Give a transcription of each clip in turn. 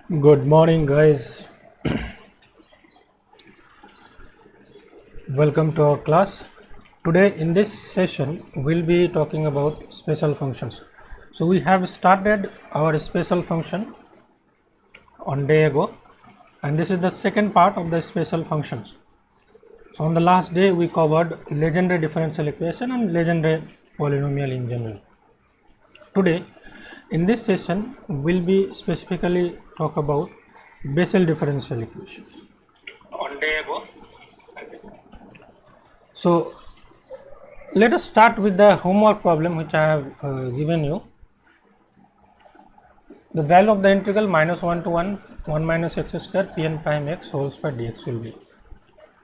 Good morning, guys. Welcome to our class. Today in this session we'll be talking about special functions. So we have started our special function on day ago, and this is the second part of the special functions. So on the last day we covered legendary differential equation and legendary polynomial in general. Today in this session we'll be specifically talk about Bessel differential equation on day ago. So let us start with the homework problem which I have given you. The value of the integral minus 1 to 1 minus x square pn prime x whole square dx will be.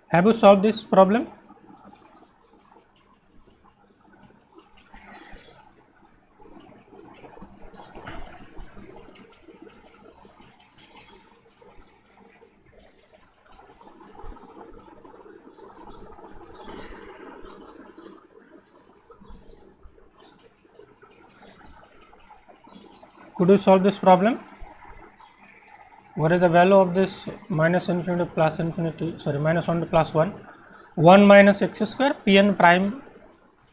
Have you solved this problem? Could you solve this problem? What is the value of this minus infinity plus infinity, sorry, minus 1 to plus 1, 1 minus x square pn prime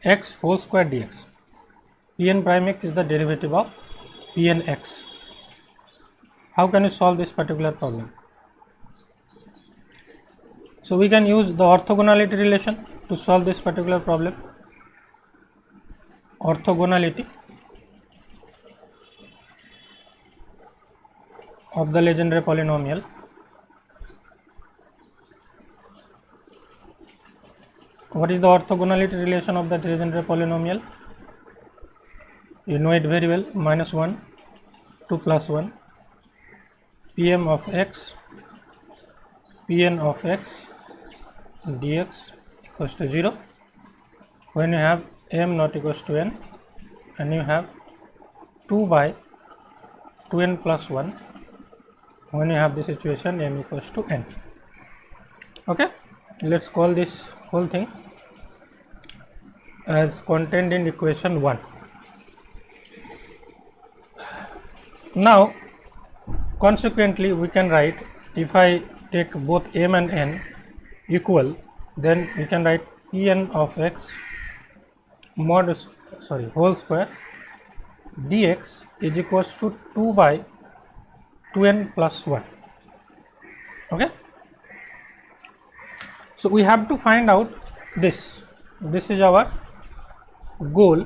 x whole square dx. Pn prime x is the derivative of pn x. How can you solve this particular problem? So we can use the orthogonality relation to solve this particular problem. Orthogonality of the legendary polynomial. What is the orthogonality relation of the legendary polynomial? You know it very well. Minus 1 to plus 1 pm of x pn of x dx equals to 0 when you have m not equals to n, and you have 2 by 2n plus 1 when you have the situation m equals to n. Okay, let's call this whole thing as contained in equation 1. Now consequently we can write, if I take both m and n equal, then we can write pn of x whole square dx is equals to 2 by 2n plus 1. Okay, so we have to find out this is our goal.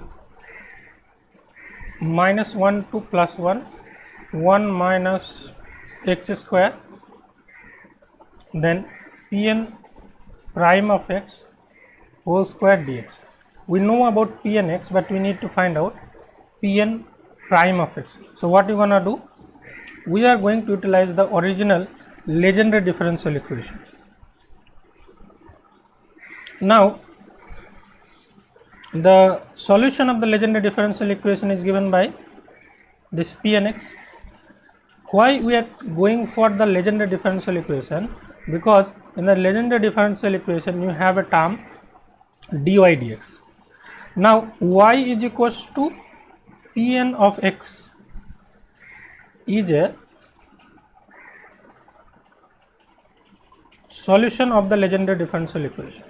Minus 1 to plus 1 1 minus x square, then pn prime of x whole square dx. We know about pn x, but we need to find out pn prime of x. So what you gonna do? We are going to utilize the original legendary differential equation. Now the solution of the legendary differential equation is given by this pnx. Why we are going for the legendary differential equation? Because in the legendary differential equation you have a term dy dx. Now y is equals to pn of x is a solution of the legendary differential equation.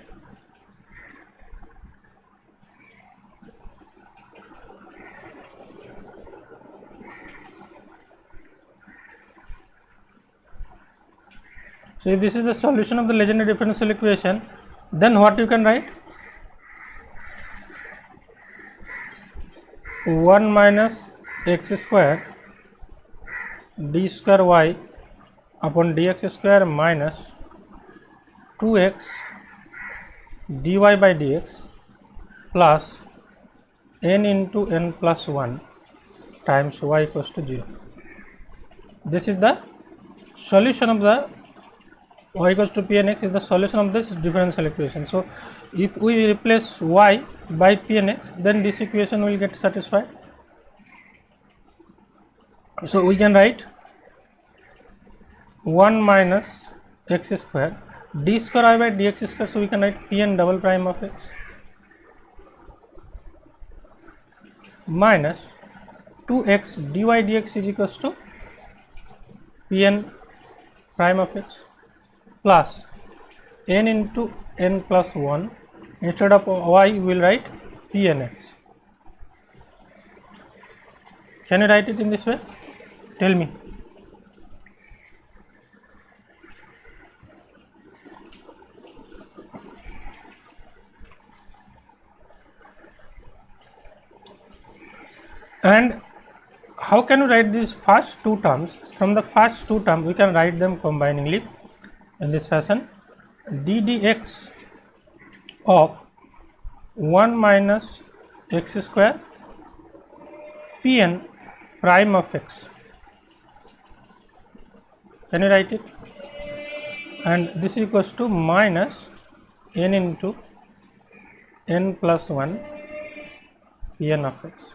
So if this is the solution of the legendary differential equation, then what you can write? 1 minus x square d square y upon dx square minus 2x dy by dx plus n into n plus 1 times y equals to 0. This is the solution of the y equals to pnx is the solution of this differential equation. So if we replace y by pnx, then this equation will get satisfied. So we can write 1 minus x square d square y by dx square. So we can write pn double prime of x minus 2x dy dx is equals to Pn prime of x plus n into n plus 1. Instead of y we will write Pnx. Can you write it in this way? Tell me. And how can we write these first two terms? From the first two terms we can write them combiningly in this fashion: d dx of 1 minus x square Pn prime of x. Can you write it? And this is equals to minus n into n plus 1 Pn of x.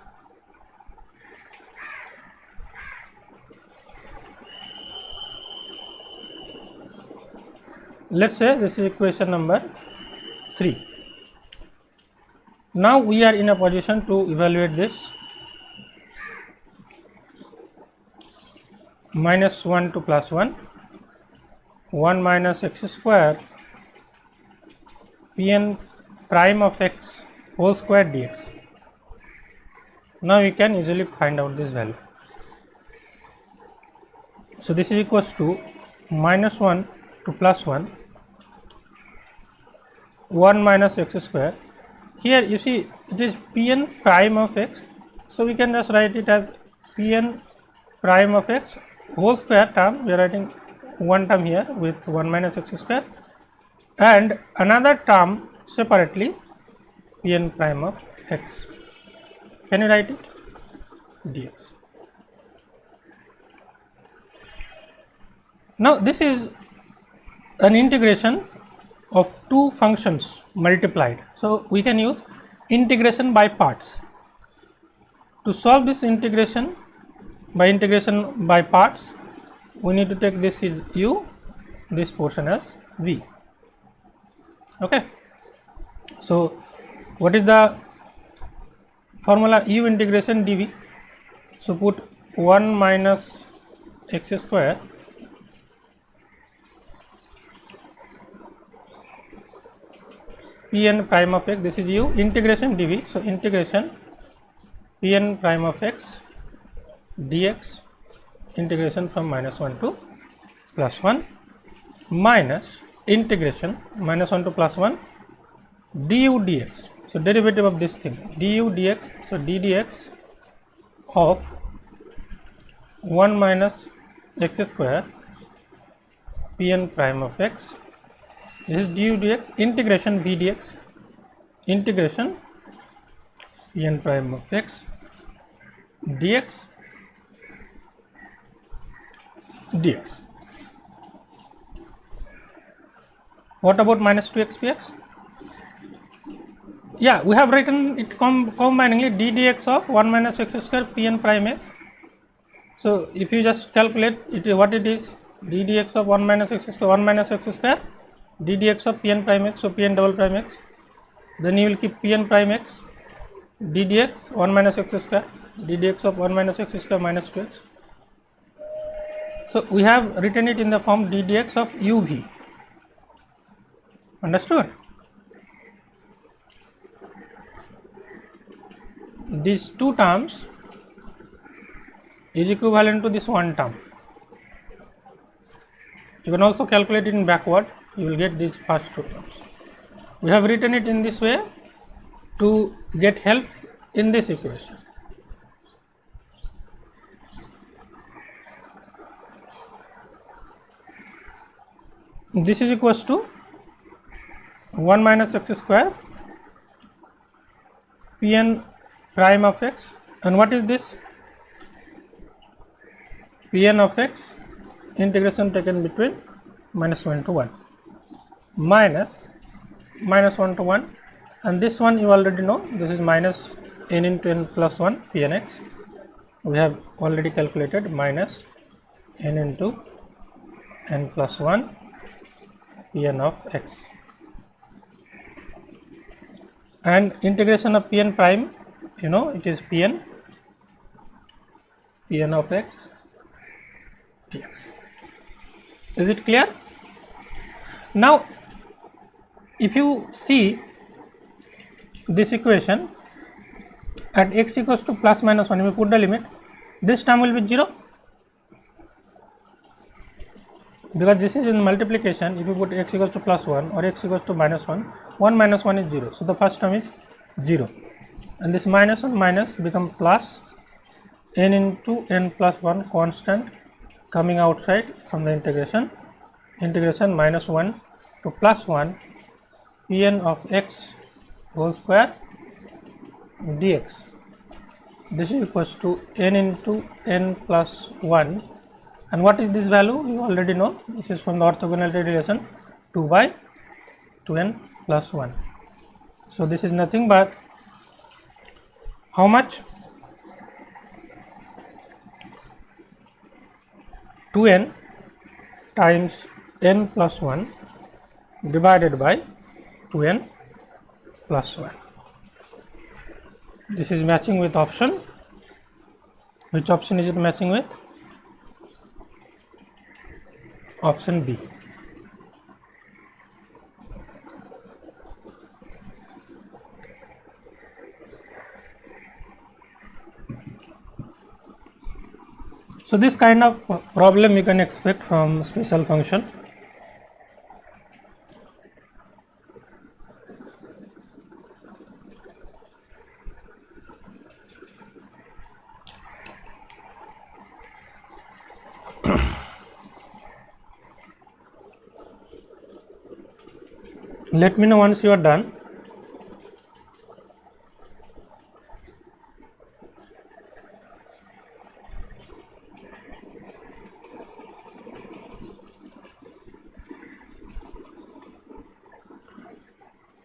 Let's say this is equation number 3. Now we are in a position to evaluate this. Minus 1 to plus 1, 1 minus x square Pn prime of x whole square dx. Now we can easily find out this value. So this is equals to minus 1 to plus 1, 1 minus x square. Here you see it is Pn prime of x, so we can just write it as Pn prime of x whole square term. We are writing one term here with 1 minus x square and another term separately Pn prime of x. Can you write it? Dx. Now this is an integration of two functions multiplied, so we can use integration by parts. To solve this integration by parts, we need to take this is u, this portion as v. Okay. So what is the formula? U integration dv. So put 1 minus x square Pn prime of x, this is u, integration dv. So integration Pn prime of x dx, integration from minus 1 to plus 1, minus integration minus 1 to plus 1 du dx. So derivative of this thing du dx. So d dx of 1 minus x square Pn prime of x, this is du dx, integration v dx, integration Pn prime of x dx dx. What about minus 2x px? Yeah, we have written it combiningly d dx of 1 minus x square Pn prime x. So if you just calculate it, what it is, d dx of 1 minus x square, 1 minus x square d dx of Pn prime x, so Pn double prime x, then you will keep Pn prime x d dx 1 minus x square, d dx of 1 minus x square minus 2x. So we have written it in the form d dx of uv. Understood? These two terms is equivalent to this one term. You can also calculate it in backward, you will get these first two terms. We have written it in this way to get help in this equation. This is equals to 1 minus x square Pn prime of x, and what is this? Pn of x integration taken between minus 1 to 1 minus 1 to 1, and this one you already know, this is minus n into n plus 1 Pnx. We have already calculated minus n into n plus 1 Pn of x, and integration of Pn prime, you know, it is Pn of x dx. Is it clear? Now if you see this equation, at x equals to plus minus 1, if you put the limit, this term will be 0, because this is in multiplication. If you put x equals to plus 1 or x equals to minus 1, 1 minus 1 is 0, so the first term is 0, and this minus 1 minus become plus n into n plus 1 constant coming outside from the integration minus 1 to plus 1 Pn of x whole square dx. This is equals to n into n plus 1, and what is this value? You already know, this is from the orthogonality relation, 2 by 2n plus 1. So this is nothing but how much? 2n times n plus 1 divided by 2n plus 1. This is matching with option. Which option is it matching with? Option B. So this kind of problem you can expect from special function. Let me know once you are done.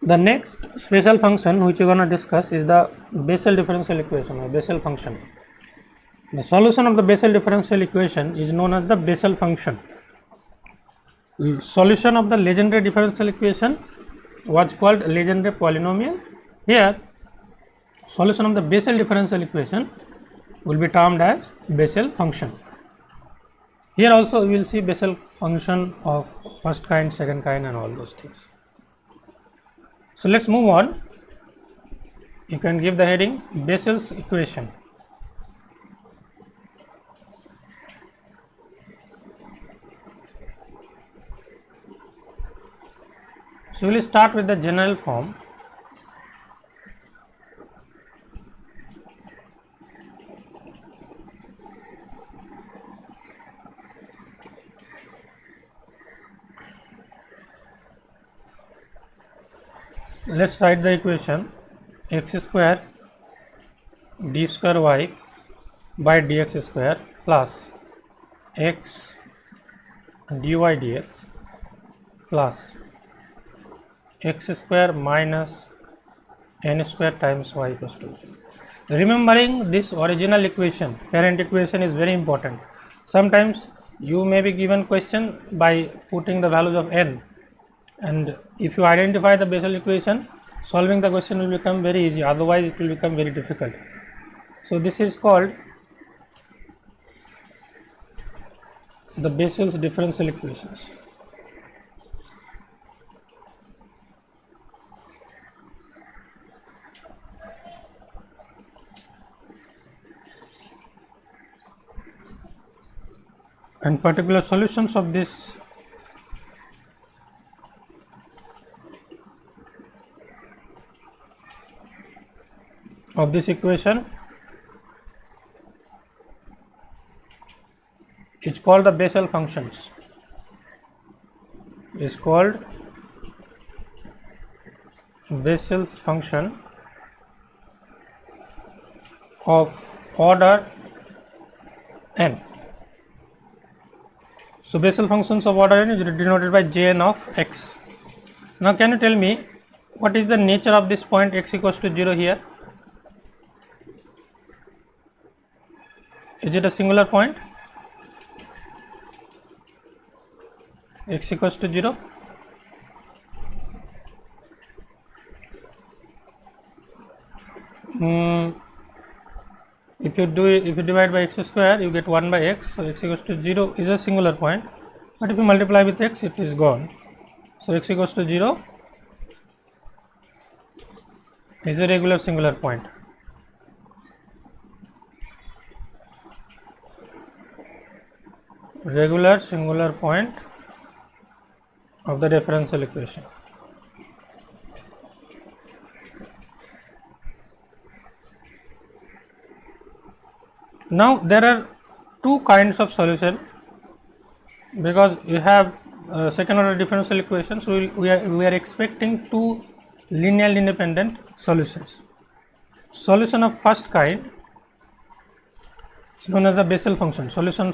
The next special function which we are going to discuss is the Bessel differential equation or Bessel function. The solution of the Bessel differential equation is known as the Bessel function. The solution of the Legendre differential equation was called Legendre polynomial. Here solution of the Bessel differential equation will be termed as Bessel function. Here also we will see Bessel function of first kind, second kind and all those things. So let's move on. You can give the heading Bessel's equation. So we will start with the general form. Let's write the equation x square d square y by dx square plus x dy dx plus x square minus n square times y equals to 0. Remembering this original equation, parent equation, is very important. Sometimes you may be given question by putting the values of n, and if you identify the Bessel equation, solving the question will become very easy, otherwise it will become very difficult. So this is called the Bessel's differential equations. And particular solutions of this equation is called the Bessel functions. Is called Bessel's function of order n. So Bessel functions of order n is denoted by Jn of x. Now can you tell me what is the nature of this point x equals to 0 here? Is it a singular point? X equals to 0. If you divide by x square, you get 1 by x. So x equals to 0 is a singular point. but if you multiply with x, it is gone. So x equals to 0 is a regular singular point. Regular singular point of the differential equation. Now there are two kinds of solution, because you have second order differential equations. So we are expecting two linearly independent solutions. Solution of first kind is known as the Bessel function. Solution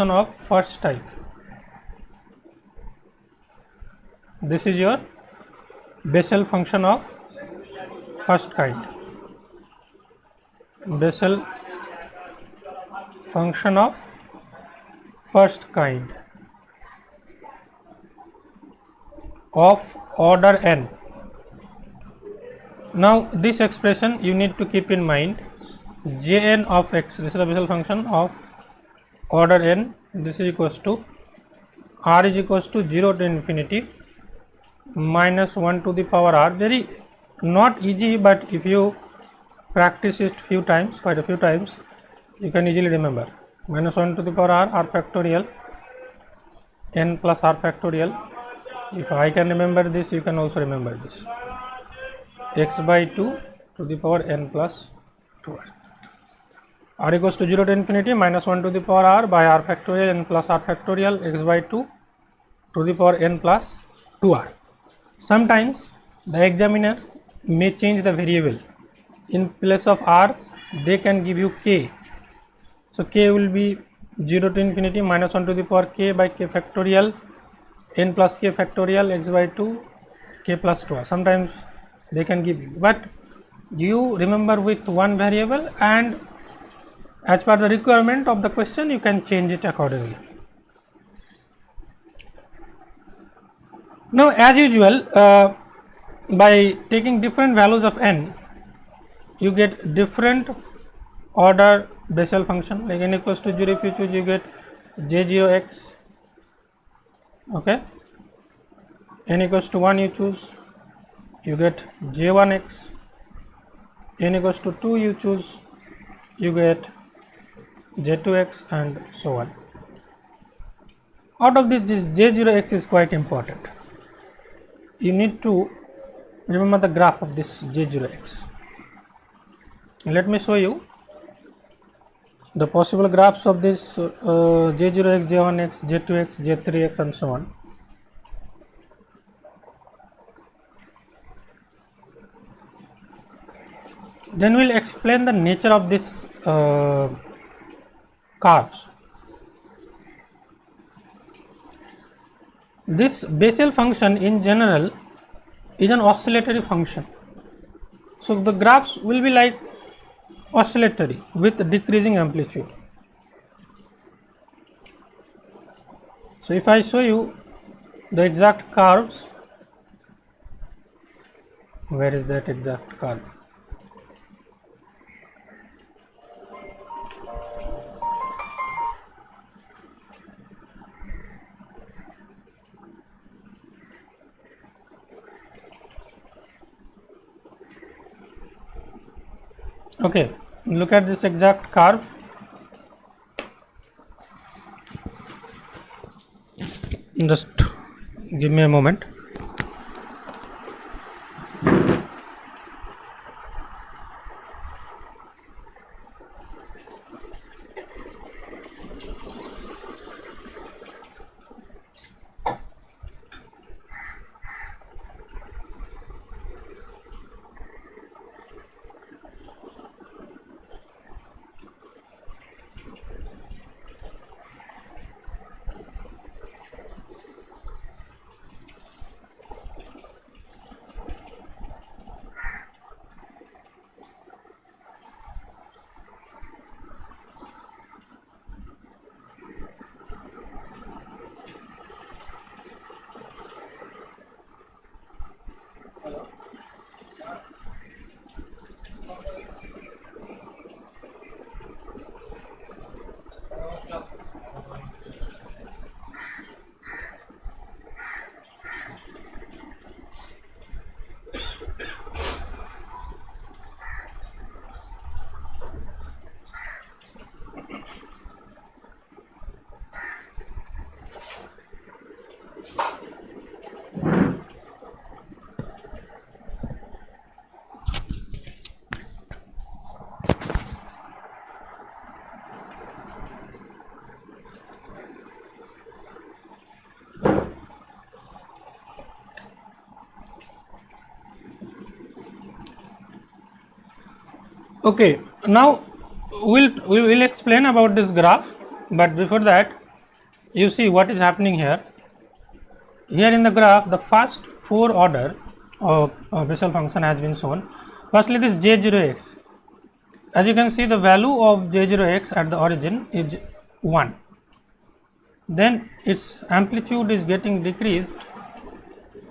of first type. This is your Bessel function of first kind. Bessel function of first kind of order n. Now this expression you need to keep in mind, Jn of x, this is the Bessel function of order n. This is equals to r is equals to 0 to infinity minus 1 to the power r. Very not easy, but if you practice it few times, quite a few times, you can easily remember. Minus 1 to the power r factorial n plus r factorial. If I can remember this, you can also remember this. X by 2 to the power n plus 2r. R equals to 0 to infinity minus 1 to the power r by r factorial n plus r factorial x by 2 to the power n plus 2r. Sometimes the examiner may change the variable. In place of r, they can give you k. So k will be 0 to infinity minus 1 to the power k by k factorial n plus k factorial x by 2 k plus 2r. Sometimes they can give you, but you remember with one variable, and as per the requirement of the question you can change it accordingly. Now as usual, by taking different values of n, you get different order Bessel function. Like n equals to 0, if you choose, you get j0x. Okay, n equals to 1 you choose, you get j1x. n equals to 2 you choose, you get j2x, and so on. Out of this j0x is quite important. You need to remember the graph of this j0x. Let me show you the possible graphs of this j0x, j1x, j2x, j3x, and so on. Then we will explain the nature of this curves. This Bessel function in general is an oscillatory function. So the graphs will be like oscillatory with decreasing amplitude. So if I show you the exact curves, where is that exact curve? Okay, look at this exact curve. Just give me a moment. Okay, now we will explain about this graph, but before that, you see what is happening here. Here in the graph, the first 4 order of Bessel function has been shown. Firstly, this J0x. As you can see, the value of J0x at the origin is 1. Then its amplitude is getting decreased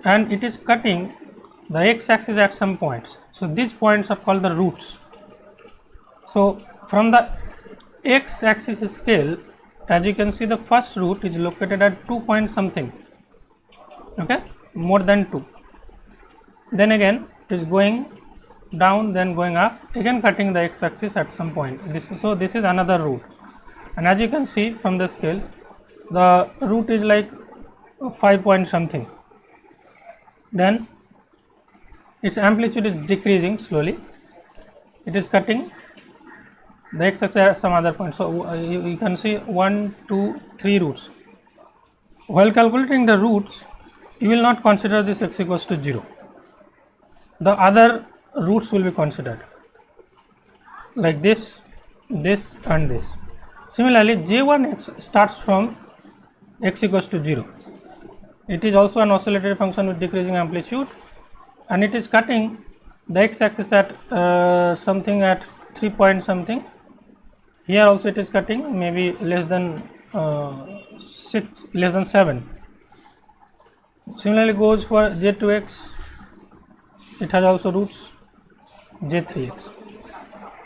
and it is cutting the x-axis at some points. So these points are called the roots. So from the x-axis scale, as you can see, the first root is located at 2 point something, okay, more than 2. Then again it is going down, then going up, again cutting the x-axis at some point. This is another root, and as you can see from the scale, the root is like 5 point something. Then its amplitude is decreasing slowly. It is cutting the x-axis at some other point. So you can see 1, 2, 3 roots. While calculating the roots, you will not consider this x equals to 0. The other roots will be considered, like this, this and this. Similarly, J1x starts from x equals to 0. It is also an oscillatory function with decreasing amplitude, and it is cutting the x-axis at something at 3 point something. Here also it is cutting maybe less than 7. Similarly goes for J2x. It has also roots, J3x.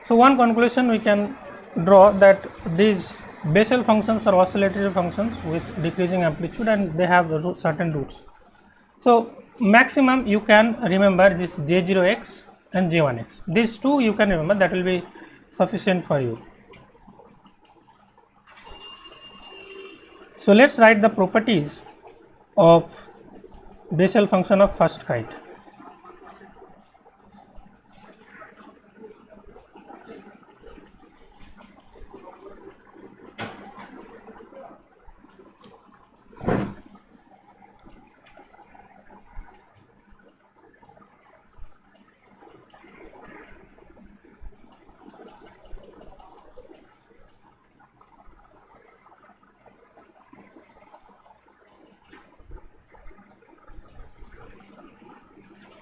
So one conclusion we can draw that these Bessel functions are oscillatory functions with decreasing amplitude, and they have the certain roots. So maximum you can remember this J0x and J1x. These two you can remember, that will be sufficient for you. So let's write the properties of Bessel function of first kind.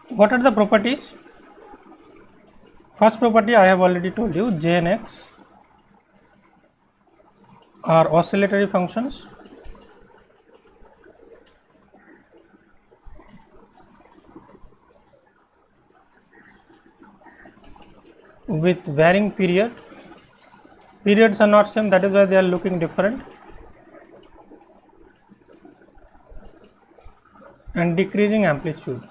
What are the properties? First property I have already told you, J and X are oscillatory functions with varying period. Periods are not same, that is why they are looking different, and decreasing amplitude.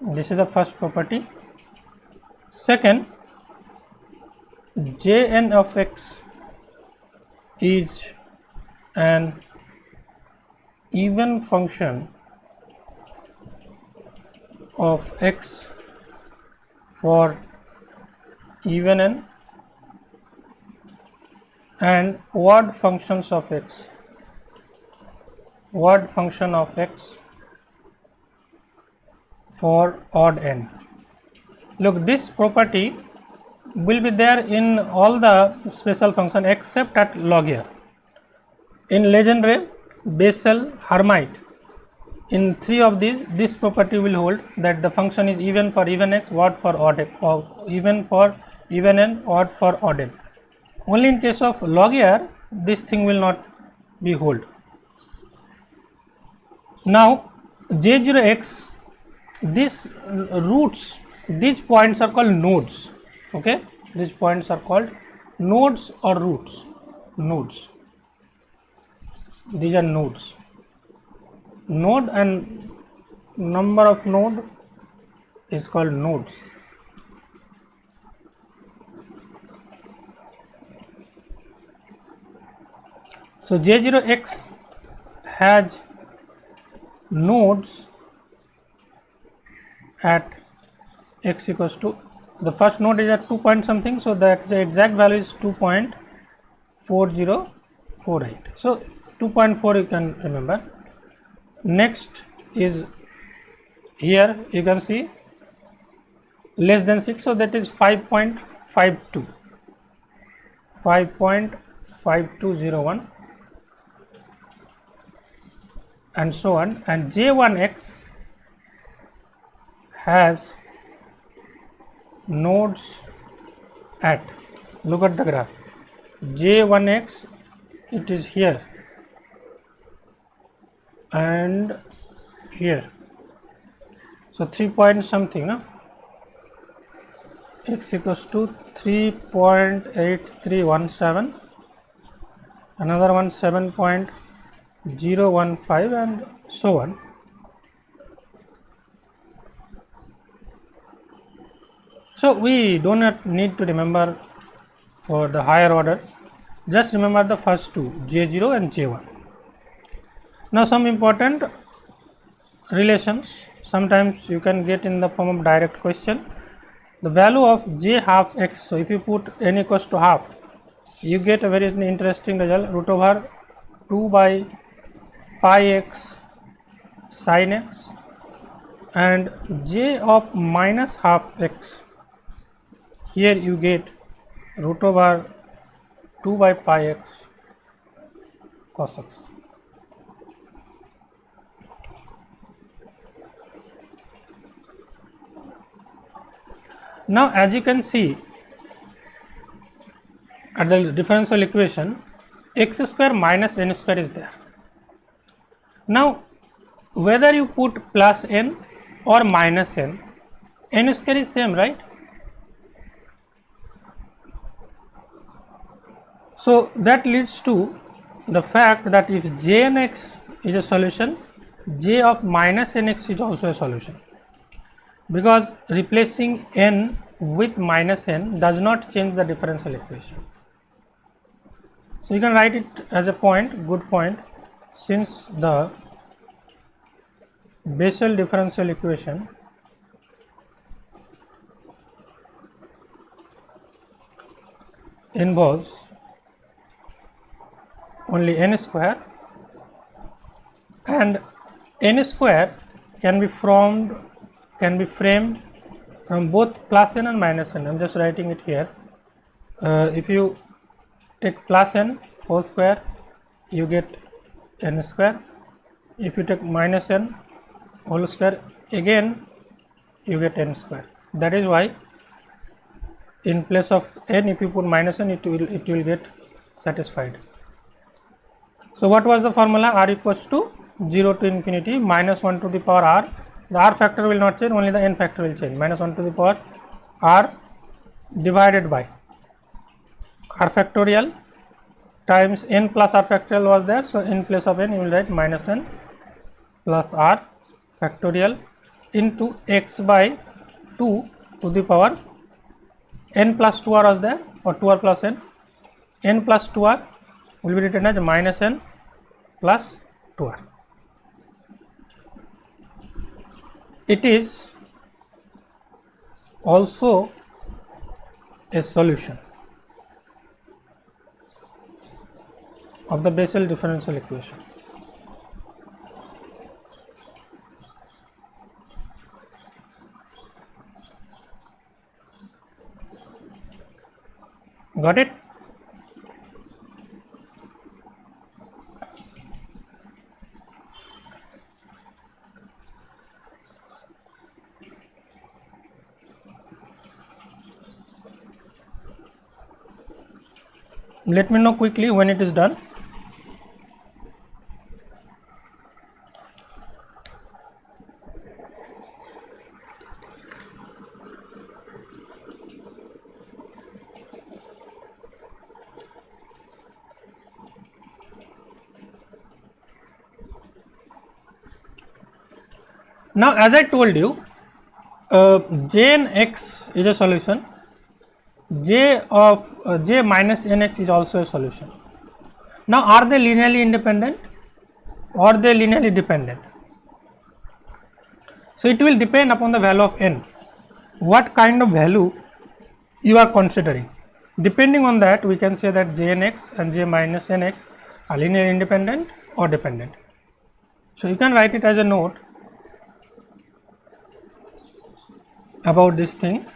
This is the first property. Second, Jn of x is an even function of x for even n and odd functions of x, odd function of x for odd n. Look, this property will be there in all the special function except at Logier. In Legendre, Bessel, Hermite, in 3 of these, this property will hold that the function is even for even x, odd for odd x, or even for even n, odd for odd n. Only in case of Logier, this thing will not be hold. Now J0x, these roots, these points are called nodes, okay, these points are called nodes or roots, nodes, these are nodes. Node and number of node is called nodes. So J0x has nodes at x equals to, the first node is at 2 point something, so that the exact value is 2.4048. So 2.4 you can remember. Next is here you can see less than 6, so that is 5.52, 5.5201 and so on, and J1x has nodes at, look at the graph, J1x it is here and here, so 3 point something, no? X equals to 3.8317, another one 7.015 and so on. So we do not need to remember for the higher orders, just remember the first two, J0 and J1. Now some important relations, sometimes you can get in the form of direct question. The value of j half x, so if you put n equals to half, you get a very interesting result, root over 2 by pi x sin x, and j of minus half x, here you get root over 2 by pi x cos x. Now as you can see at the differential equation, x square minus n square is there. Now whether you put plus n or minus n, n square is same, right? So that leads to the fact that if jnx is a solution, j of minus nx is also a solution, because replacing n with minus n does not change the differential equation. So you can write it as a point, good point, since the Bessel differential equation involves only n square, and n square can be framed from both plus n and minus n. I am just writing it here. If you take plus n whole square, you get n square. If you take minus n whole square, again you get n square. That is why in place of n, if you put minus n, it will get satisfied. So what was the formula? R equals to 0 to infinity minus 1 to the power r. The r factor will not change, only the n factor will change, minus 1 to the power r divided by r factorial times n plus r factorial was there, so in place of n you will write minus n plus r factorial into x by 2 to the power n plus 2r was there, or 2r plus n plus 2r will be written as minus n plus 2r. It is also a solution of the Bessel differential equation. Got it? Let me know quickly when it is done. Now as I told you, Jn(x) is a solution, j minus nx is also a solution. Now are they linearly independent or they linearly dependent? So it will depend upon the value of n, what kind of value you are considering. Depending on that, we can say that Jnx and j minus nx are linearly independent or dependent. So you can write it as a note about this thing.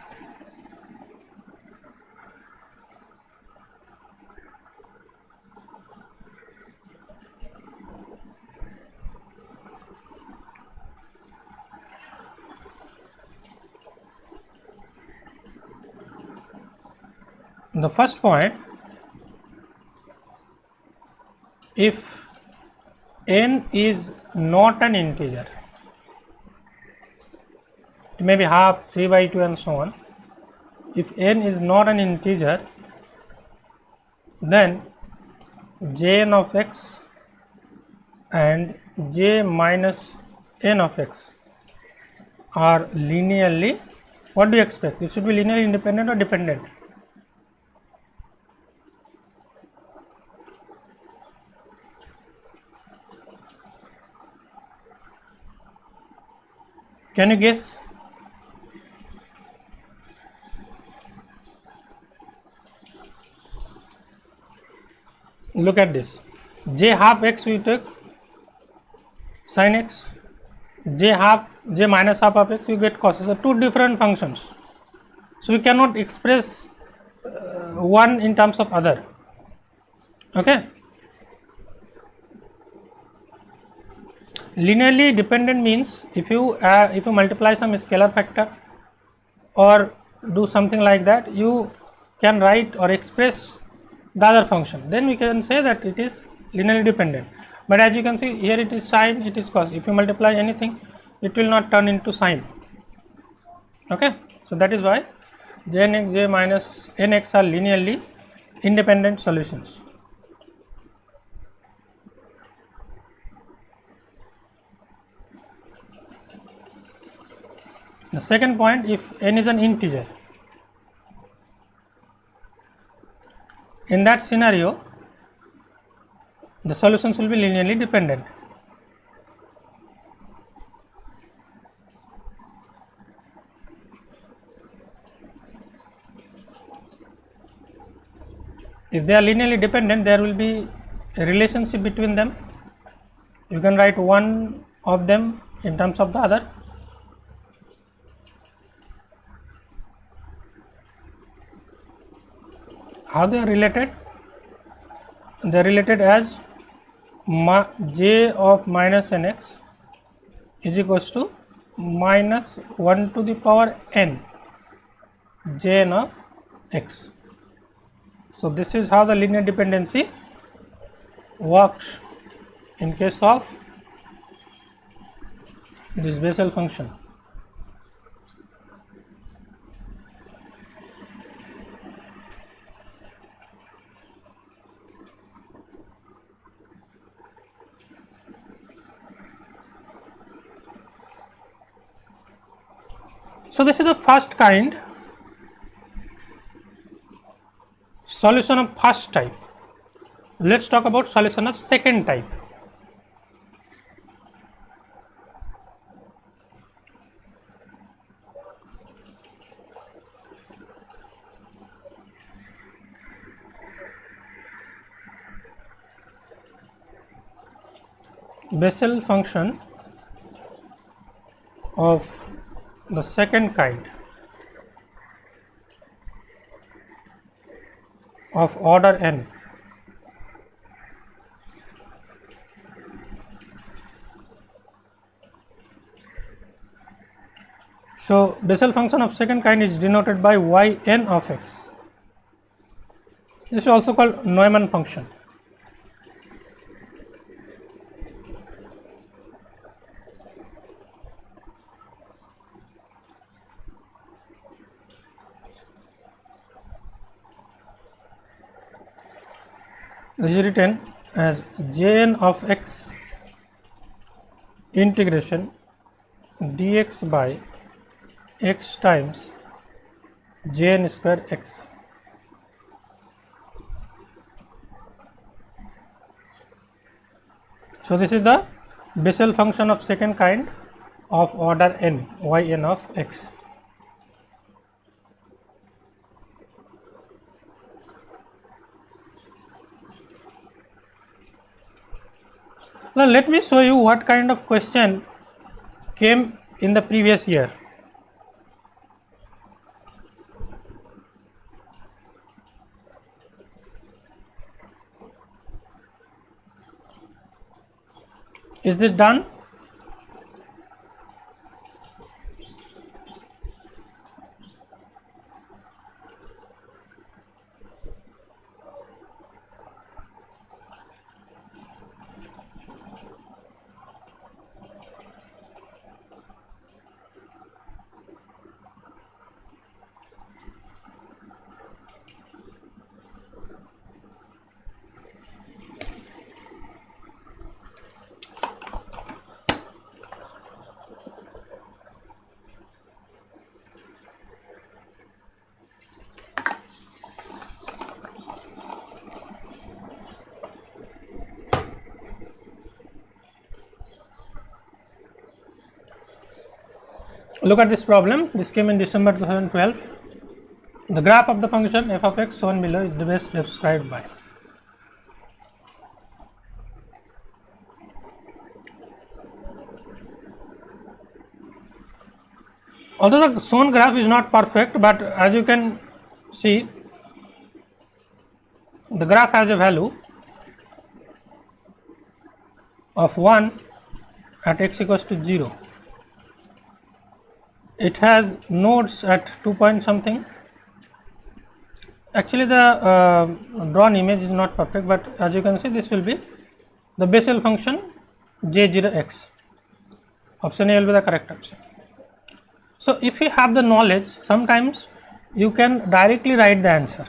The first point, if n is not an integer, it may be half, 3/2 and so on. If n is not an integer, then Jn of x and j minus n of x are linearly, what do you expect? It should be linearly independent or dependent? Can you guess? Look at this. J half x we took sin x, j minus half of x you get cos. So two different functions. So we cannot express one in terms of other. Okay. Linearly dependent means if you multiply some scalar factor or do something like that, you can write or express the other function, then we can say that it is linearly dependent. But as you can see here, it is sine, it is cos. If you multiply anything, it will not turn into sine. Okay, so that is why Jn j minus nx are linearly independent solutions. The second point, if n is an integer, in that scenario the solutions will be linearly dependent. If they are linearly dependent, there will be a relationship between them. You can write one of them in terms of the other. How they are related? They are related as j of minus nx is equals to minus 1 to the power n Jn of x. So this is how the linear dependency works in case of this Bessel function. So this is the first kind, solution of first type. Let's talk about solution of second type. Bessel function of the second kind of order n. So Bessel function of second kind is denoted by yn of x. This is also called Neumann function. This is written as Jn of x integration dx by x times Jn square x. So this is the Bessel function of second kind of order n, yn of x. Now let me show you what kind of question came in the previous year. Is this done? Look at this problem. This came in December 2012. The graph of the function f of x shown below is the best described by. Although the shown graph is not perfect, but as you can see, the graph has a value of 1 at x equals to 0. It has nodes at 2 point something. Actually the drawn image is not perfect, but as you can see, this will be the Bessel function j0x. Option A will be the correct option. So if you have the knowledge, sometimes you can directly write the answer.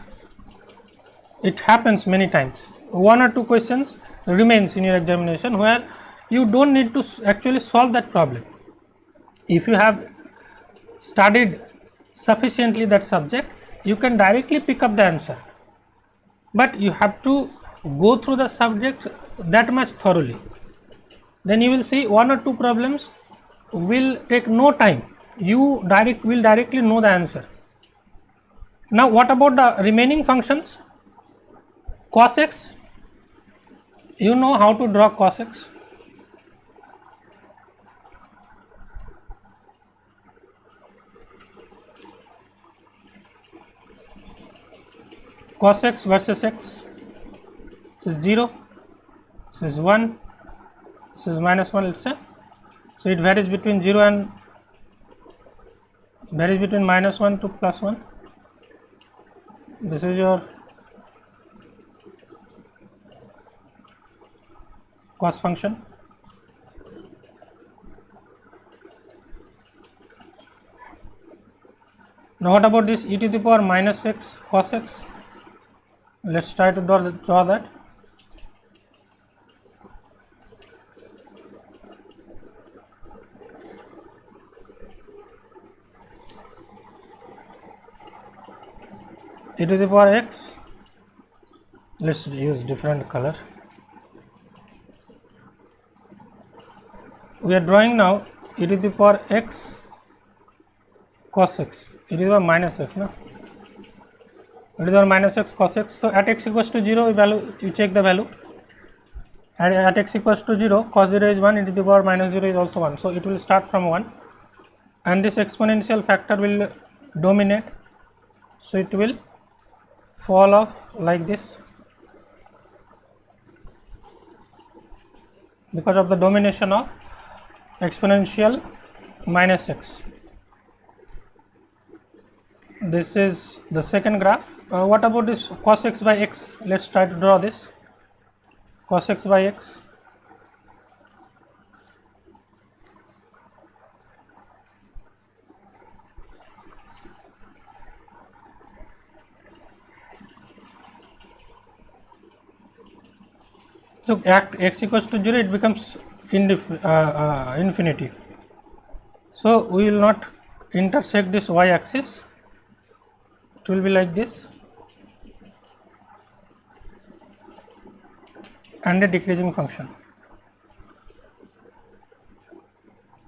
It happens many times. 1 or 2 questions remains in your examination where you don't need to actually solve that problem. If you have studied sufficiently that subject, you can directly pick up the answer, but you have to go through the subject that much thoroughly. Then you will see 1 or 2 problems will take no time. You will directly know the answer. Now what about the remaining functions? Cos x, you know how to draw cos x. Cos x versus x, this is 0, this is 1, this is minus 1, let us say. So it varies between 0 and varies between minus 1 to plus 1. This is your cos function. Now what about this e to the power minus x cos x? Let us try to draw that. E to the power x, let us use different color. We are drawing now e to the power x cos x, e to the power minus x, no? E to the power minus x cos x. So at x equals to 0, you check the value. At x equals to 0, cos 0 is 1, e to the power minus 0 is also 1. So it will start from 1, and this exponential factor will dominate. So it will fall off like this because of the domination of exponential minus x. This is the second graph. What about this cos x by x? Let us try to draw this cos x by x. So at x equals to 0, it becomes infinity. So we will not intersect this y axis. It will be like this, and a decreasing function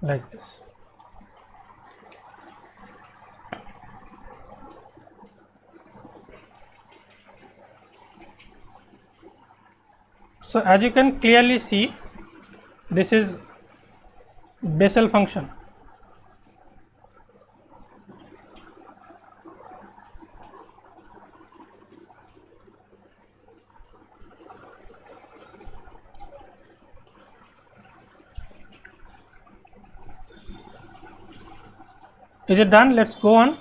like this. So as you can clearly see, this is Bessel function. Is it done? Let's go on.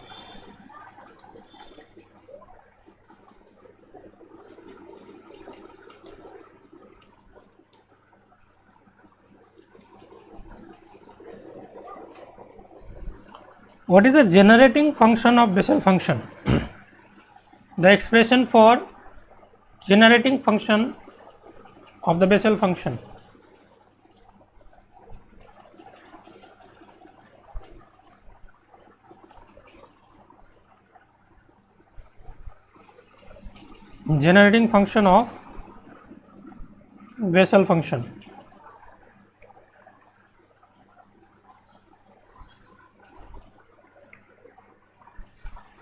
What is the generating function of Bessel function? The expression for generating function of the Bessel function. Generating function of Bessel function.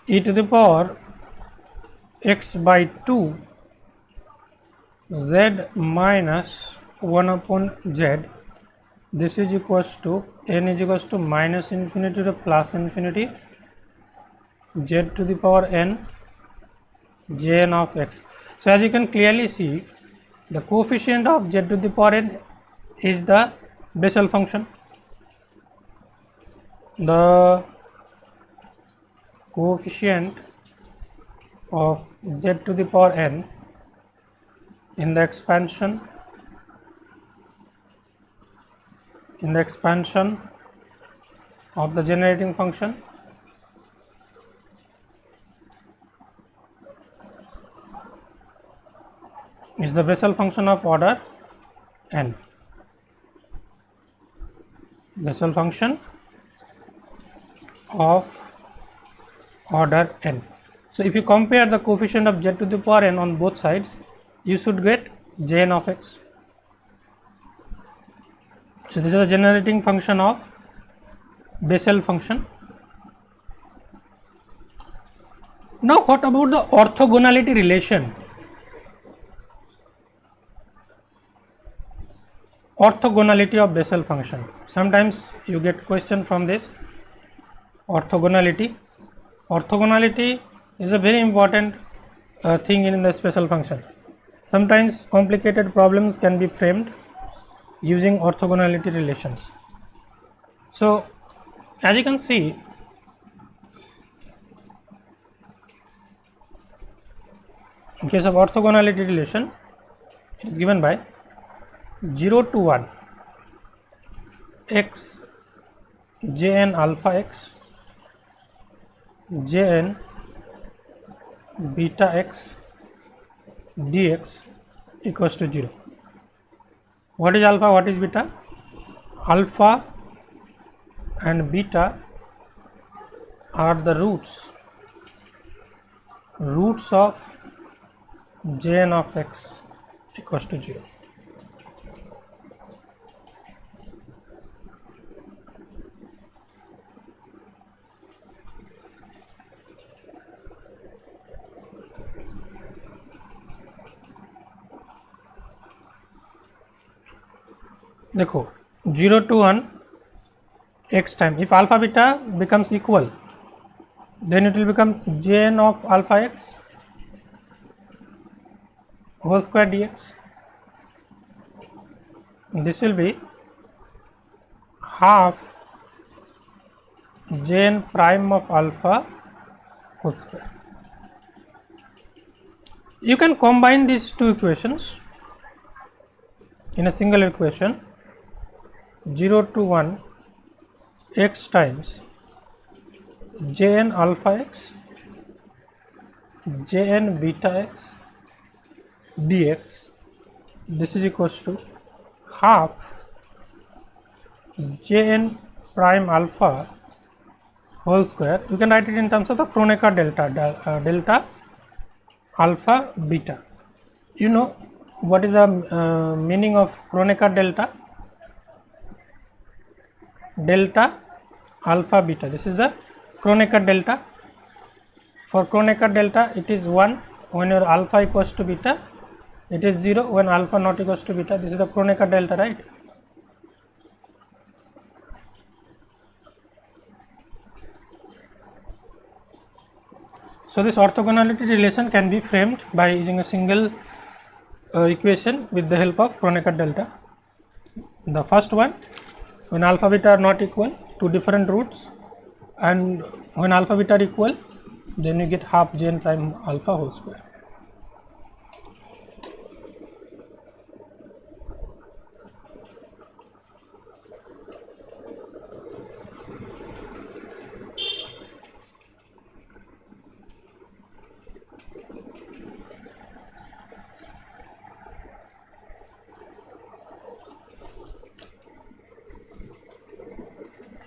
E to the power x by 2 z minus 1 upon z, this is equals to n is equals to minus infinity to plus infinity z to the power n Jn of x. So as you can clearly see, the coefficient of z to the power n is the Bessel function. The coefficient of z to the power n in the expansion of the generating function is the Bessel function of order n. Bessel function of order n. So if you compare the coefficient of z to the power n on both sides, you should get Jn of x. So this is the generating function of Bessel function. Now what about the orthogonality relation? Orthogonality of Bessel function. Sometimes you get question from this orthogonality. Orthogonality is a very important thing in the Bessel function. Sometimes complicated problems can be framed using orthogonality relations. So as you can see, in case of orthogonality relation, it is given by 0 to 1 x Jn alpha x Jn beta x dx equals to 0. What is alpha, what is beta? Alpha and beta are the roots of Jn of x equals to 0. देखो 0 to 1 x time, if alpha beta becomes equal, then it will become Jn of alpha x whole square dx. This will be half Jn prime of alpha whole square. You can combine these two equations in a single equation. 0 to 1 x times Jn alpha x Jn beta x dx, this is equals to half Jn prime alpha whole square. You can write it in terms of the Kronecker delta, delta alpha beta. You know what is the meaning of Kronecker delta? Delta alpha beta. This is the Kronecker delta. For Kronecker delta, it is 1 when your alpha equals to beta. It is 0 when alpha not equals to beta. This is the Kronecker delta, right? So this orthogonality relation can be framed by using a single equation with the help of Kronecker delta. The first one, when alpha beta are not equal, two different roots, and when alpha beta are equal, then you get half Jn prime alpha whole square.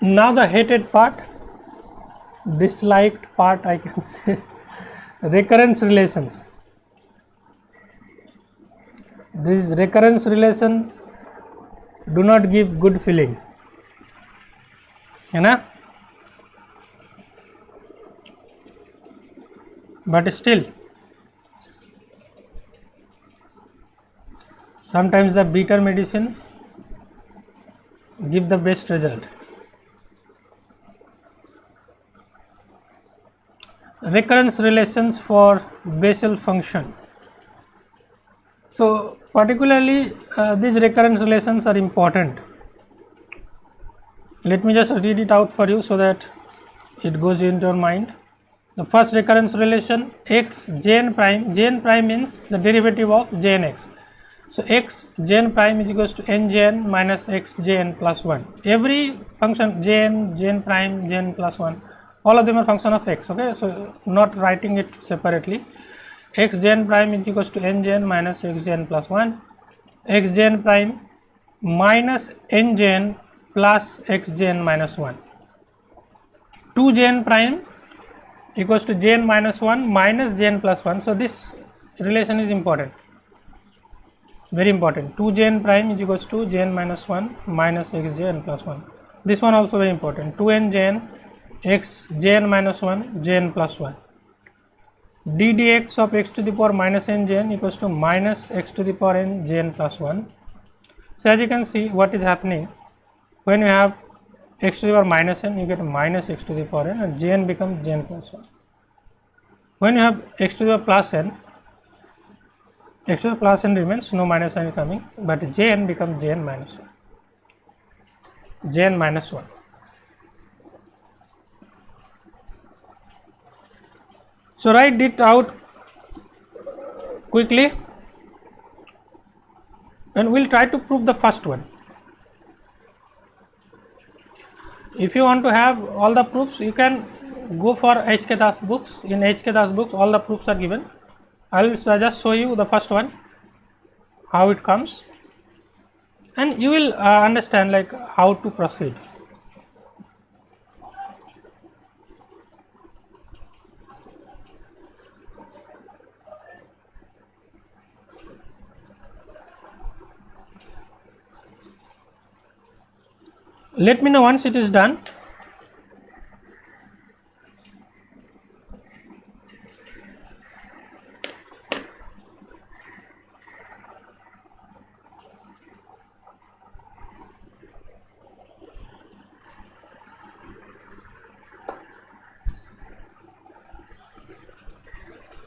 Now the hated part, disliked part, I can say, recurrence relations. These recurrence relations do not give good feeling, but still sometimes the bitter medicines give the best result. Recurrence relations for Bessel function. So particularly these recurrence relations are important. Let me just read it out for you so that it goes into your mind. The first recurrence relation, x Jn prime means the derivative of Jnx. So x Jn prime is equals to Njn minus x Jn plus 1. Every function Jn prime, Jn plus 1, all of them are function of x, okay. So not writing it separately. X Jn prime is equals to Njn minus x Jn plus 1, x Jn prime minus Njn plus x Jn minus 1. 2 Jn prime equals to Jn minus 1 minus Jn plus 1. So this relation is important, very important. 2 Jn prime is equals to Jn minus 1 minus x Jn plus 1. This one also very important. 2n Jn x Jn minus 1 Jn plus 1. d dx of x to the power minus n Jn equals to minus x to the power n Jn plus 1. So as you can see, what is happening when you have x to the power minus n, you get minus x to the power n, and Jn becomes Jn plus 1. When you have x to the power plus n, x to the plus n remains, no minus sign is coming, but Jn becomes Jn minus 1. Jn minus 1. So write it out quickly, and we will try to prove the first one. If you want to have all the proofs, you can go for H.K. Das books. In H.K. Das books, all the proofs are given. I will just show you the first one, how it comes, and you will understand like how to proceed. Let me know once it is done.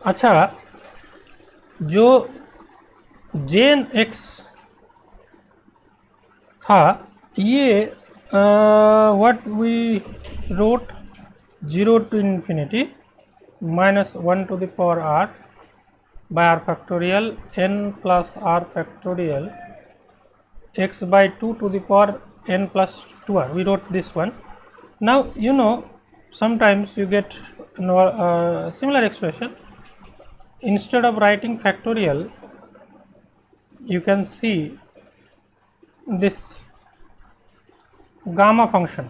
अच्छा, जो Jn x था, ये what we wrote 0 to infinity minus 1 to the power r by r factorial n plus r factorial x by 2 to the power n plus 2r. We wrote this one. Now you know sometimes you get similar expression. Instead of writing factorial, you can see this gamma function.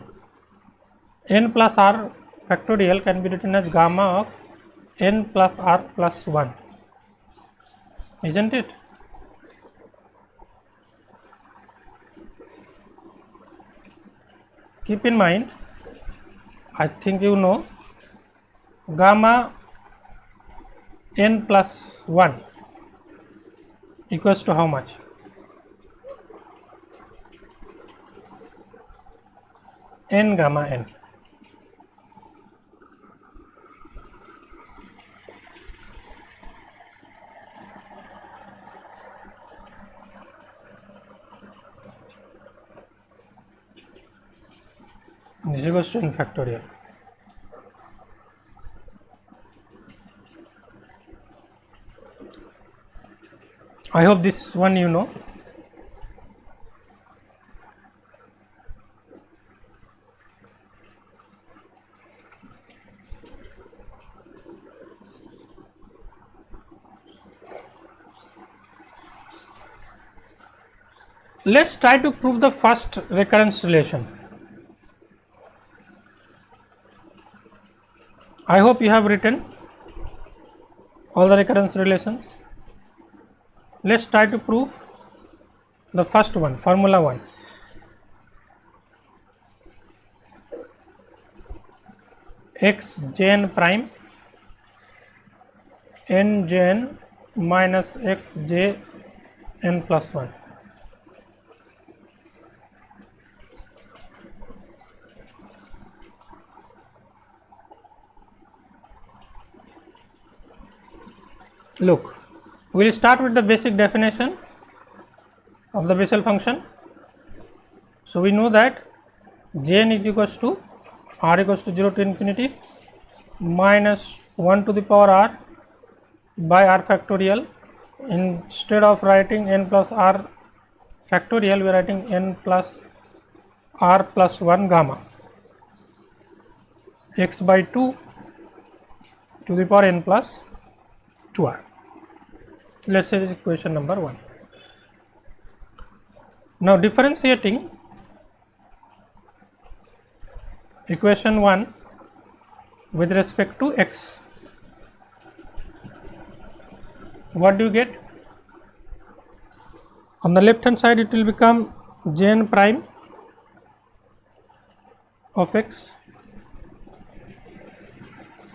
N plus r factorial can be written as gamma of n plus r plus 1, isn't it? Keep in mind, I think you know, gamma n plus 1 equals to how much? N gamma n. is equals to n factorial. I hope this one you know. Let's try to prove the first recurrence relation. I hope you have written all the recurrence relations. Let's try to prove the first one, formula 1. X jn prime n jn minus x j n plus 1. Look, we will start with the basic definition of the Bessel function. So, we know that Jn is equals to r equals to 0 to infinity minus 1 to the power r by r factorial. Instead of writing n plus r factorial, we are writing n plus r plus 1 gamma x by 2 to the power n plus 2r. Let us say this is equation number 1. Now, differentiating equation 1 with respect to x, what do you get? On the left hand side, it will become jn prime of x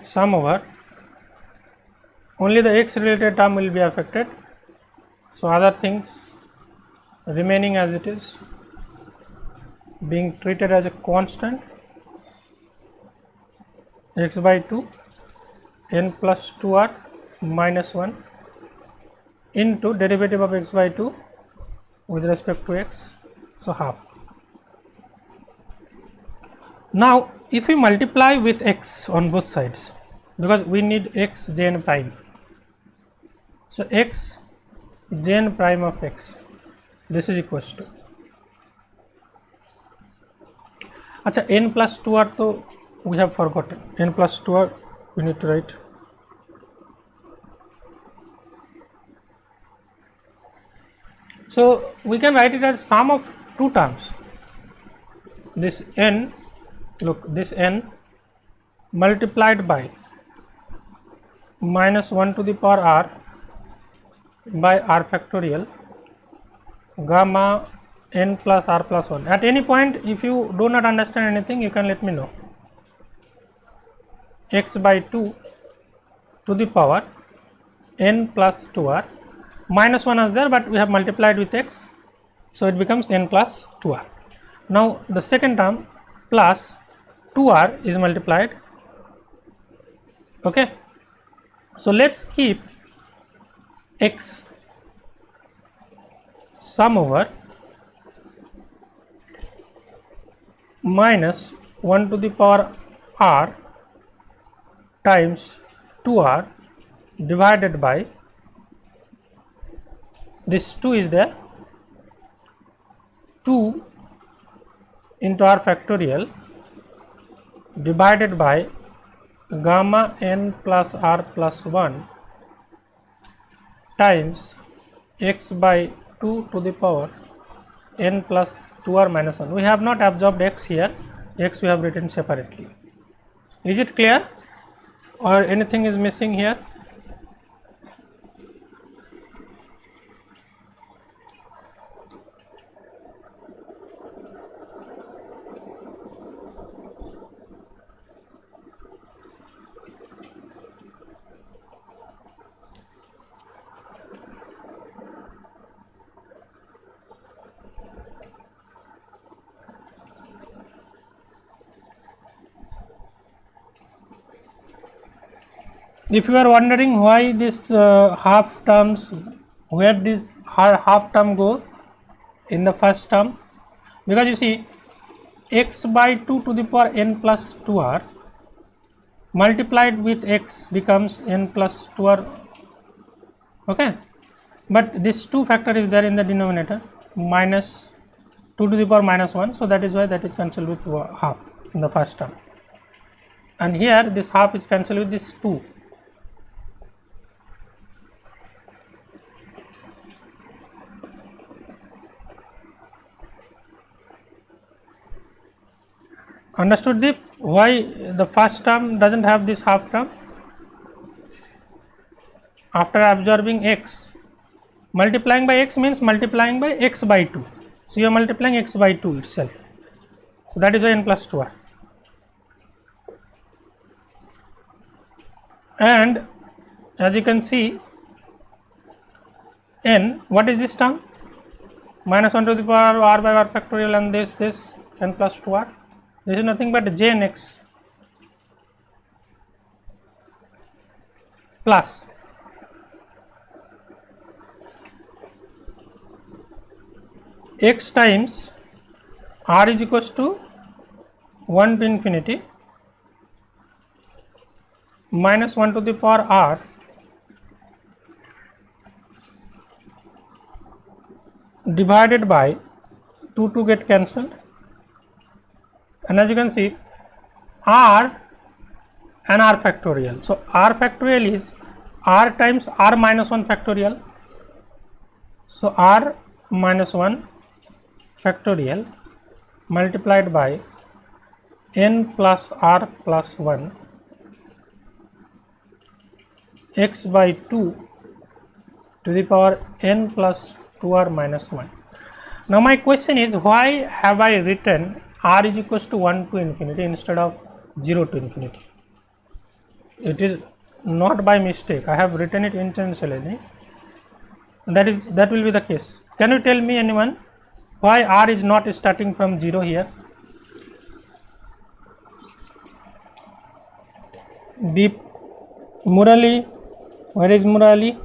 sum over, only the x related term will be affected. So, other things remaining as it is, being treated as a constant, x by 2 n plus 2r minus 1 into derivative of x by 2 with respect to x, so half. Now, if we multiply with x on both sides, because we need x jn prime, so x jn prime of x, this is equals to, acha n plus 2r, so we have forgotten n plus 2r, we need to write. So, we can write it as sum of two terms, this n, look, this n multiplied by minus 1 to the power r by r factorial gamma n plus r plus 1. At any point, if you do not understand anything, you can let me know. X by 2 to the power n plus 2r, minus 1 is there, but we have multiplied with x, so it becomes n plus 2r. Now, the second term plus 2r is multiplied. Okay. So, let us keep x sum over minus 1 to the power r times 2r divided by, this 2 is there, 2 into r factorial divided by gamma n plus r plus 1 times x by 2 to the power n plus 2r minus 1. We have not absorbed x here, x we have written separately. Is it clear or anything is missing here? If you are wondering why this half terms, where this half term go in the first term, because you see x by 2 to the power n plus 2r multiplied with x becomes n plus 2r, okay, but this 2 factor is there in the denominator, minus 2 to the power minus 1, so that is why that is cancelled with half in the first term, and here this half is cancelled with this 2. Understood the why the first term doesn't have this half term? After absorbing x, multiplying by x means multiplying by x by 2, so you are multiplying x by 2 itself, so that is why n plus 2r. And as you can see, n, what is this term? Minus 1 to the power r by r factorial, and this n plus 2r. This is nothing but j n x plus x times r is equals to 1 to infinity minus 1 to the power r divided by 2 get cancelled, and as you can see r and r factorial. So r factorial is r times r minus 1 factorial, so r minus 1 factorial multiplied by n plus r plus 1 x by 2 to the power n plus 2r minus 1. Now my question is, why have I written r is equals to 1 to infinity instead of 0 to infinity? It is not by mistake, I have written it intentionally. That will be the case. Can you tell me, anyone, why r is not starting from 0 here? Deep Murali, where is Murali?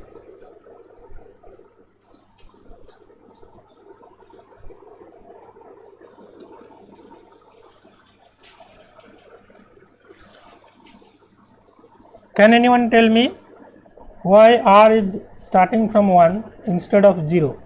Can anyone tell me why r is starting from 1 instead of 0?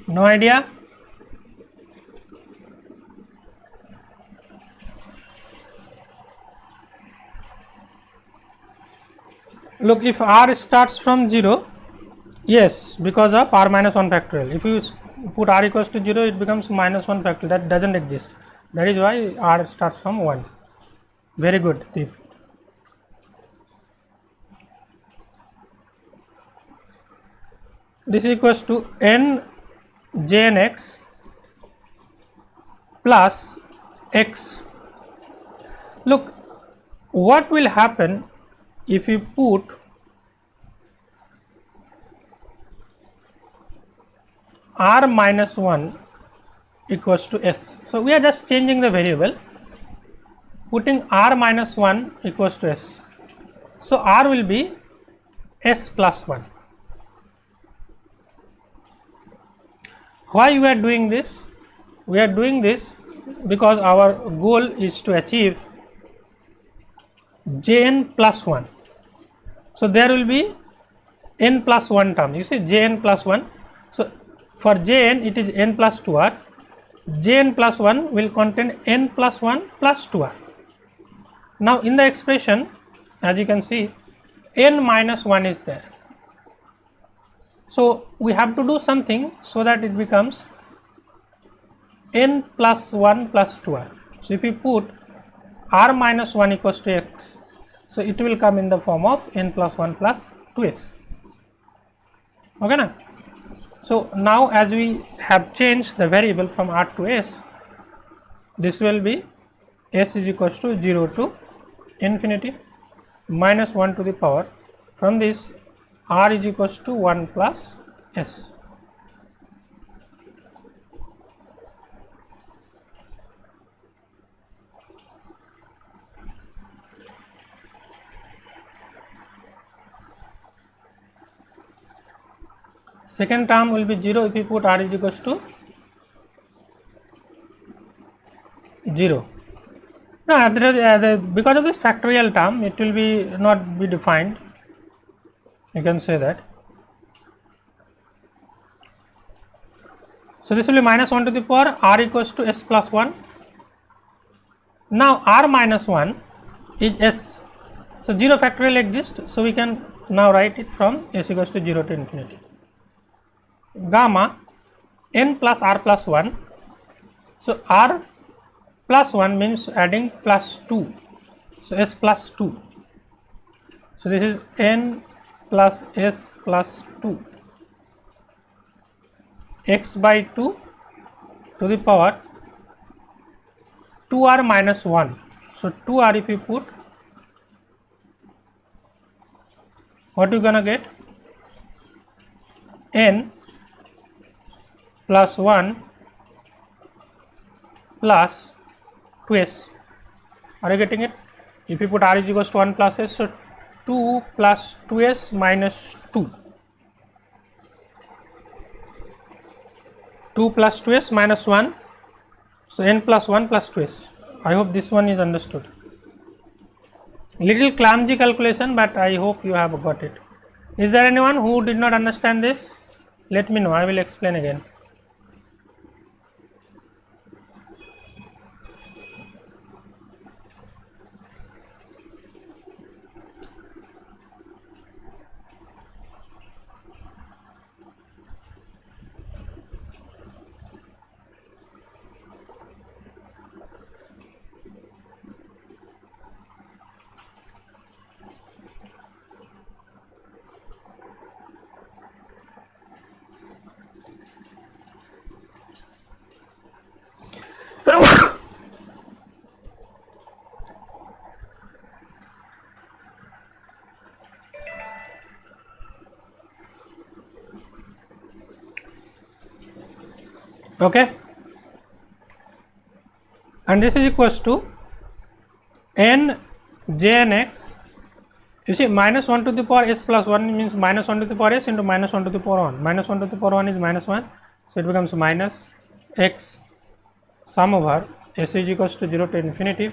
No idea? Look, if r starts from 0, yes, because of r minus 1 factorial. If you put r equals to 0, it becomes minus 1 factorial. That doesn't exist. That is why r starts from 1. Very good, Deep. This is equals to n j n x plus x. Look, what will happen if you put r minus 1 equals to s. So we are just changing the variable, putting r minus 1 equals to s. So r will be s plus 1. Why we are doing this? We are doing this because our goal is to achieve jn plus 1. So there will be n plus 1 term. You see jn plus 1. So for jn it is n plus 2r. Jn plus 1 will contain n plus 1 plus 2r. Now in the expression, as you can see, n minus 1 is there. So we have to do something so that it becomes n plus 1 plus 2r. So if you put r minus 1 equals to x, so it will come in the form of n plus 1 plus 2s. Okay na? So now as we have changed the variable from r to s, this will be s is equals to 0 to infinity minus 1 to the power, from this R is equals to 1 plus S. Second term will be 0 if you put R is equals to 0. Now, because of this factorial term, it will be not be defined. You can say that. So, this will be minus 1 to the power R equals to S plus 1. Now, R minus 1 is S. So, 0 factorial exists. So, we can now write it from S equals to 0 to infinity. Gamma n plus R plus 1. So, R plus 1 means adding plus 2. So, S plus 2. So, this is n plus S plus 2 x by 2 to the power 2R minus 1. So, 2R if you put, what you gonna get? N plus 1 plus 2S. Are you getting it? If you put R is equals to 1 plus S, so 2 plus 2S minus 2. 2 plus 2S minus 1. So, n plus 1 plus 2S. I hope this one is understood. Little clumsy calculation, but I hope you have got it. Is there anyone who did not understand this? Let me know, I will explain again. Okay, and this is equals to n j n x. You see, minus 1 to the power S plus 1 means minus 1 to the power S into minus 1 to the power 1. Minus 1 to the power 1 is minus 1, so it becomes minus x sum over S is equals to 0 to infinity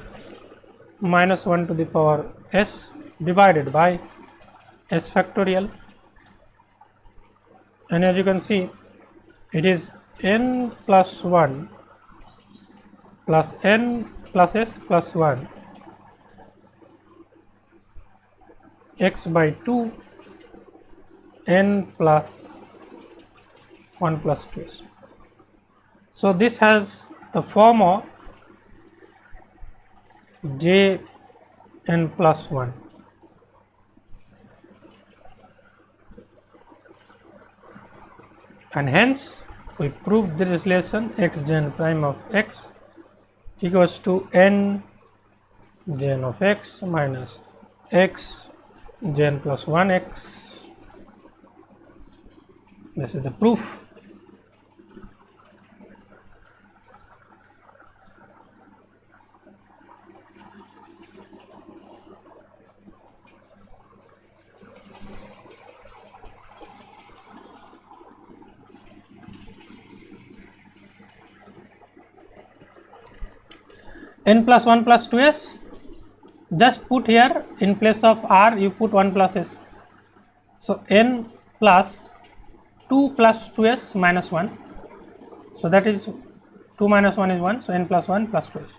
minus 1 to the power S divided by S factorial, and as you can see, it is n plus 1 plus n plus S plus 1 x by 2 n plus 1 plus 2s. So, this has the form of j n plus 1. And hence, we proved the relation x j n prime of x equals to n j n of x minus x j n plus 1 x. This is the proof. N plus 1 plus 2s, just put here in place of R you put 1 plus s. So, n plus 2 plus 2s minus 1. So, that is 2 minus 1 is 1. So, n plus 1 plus 2s.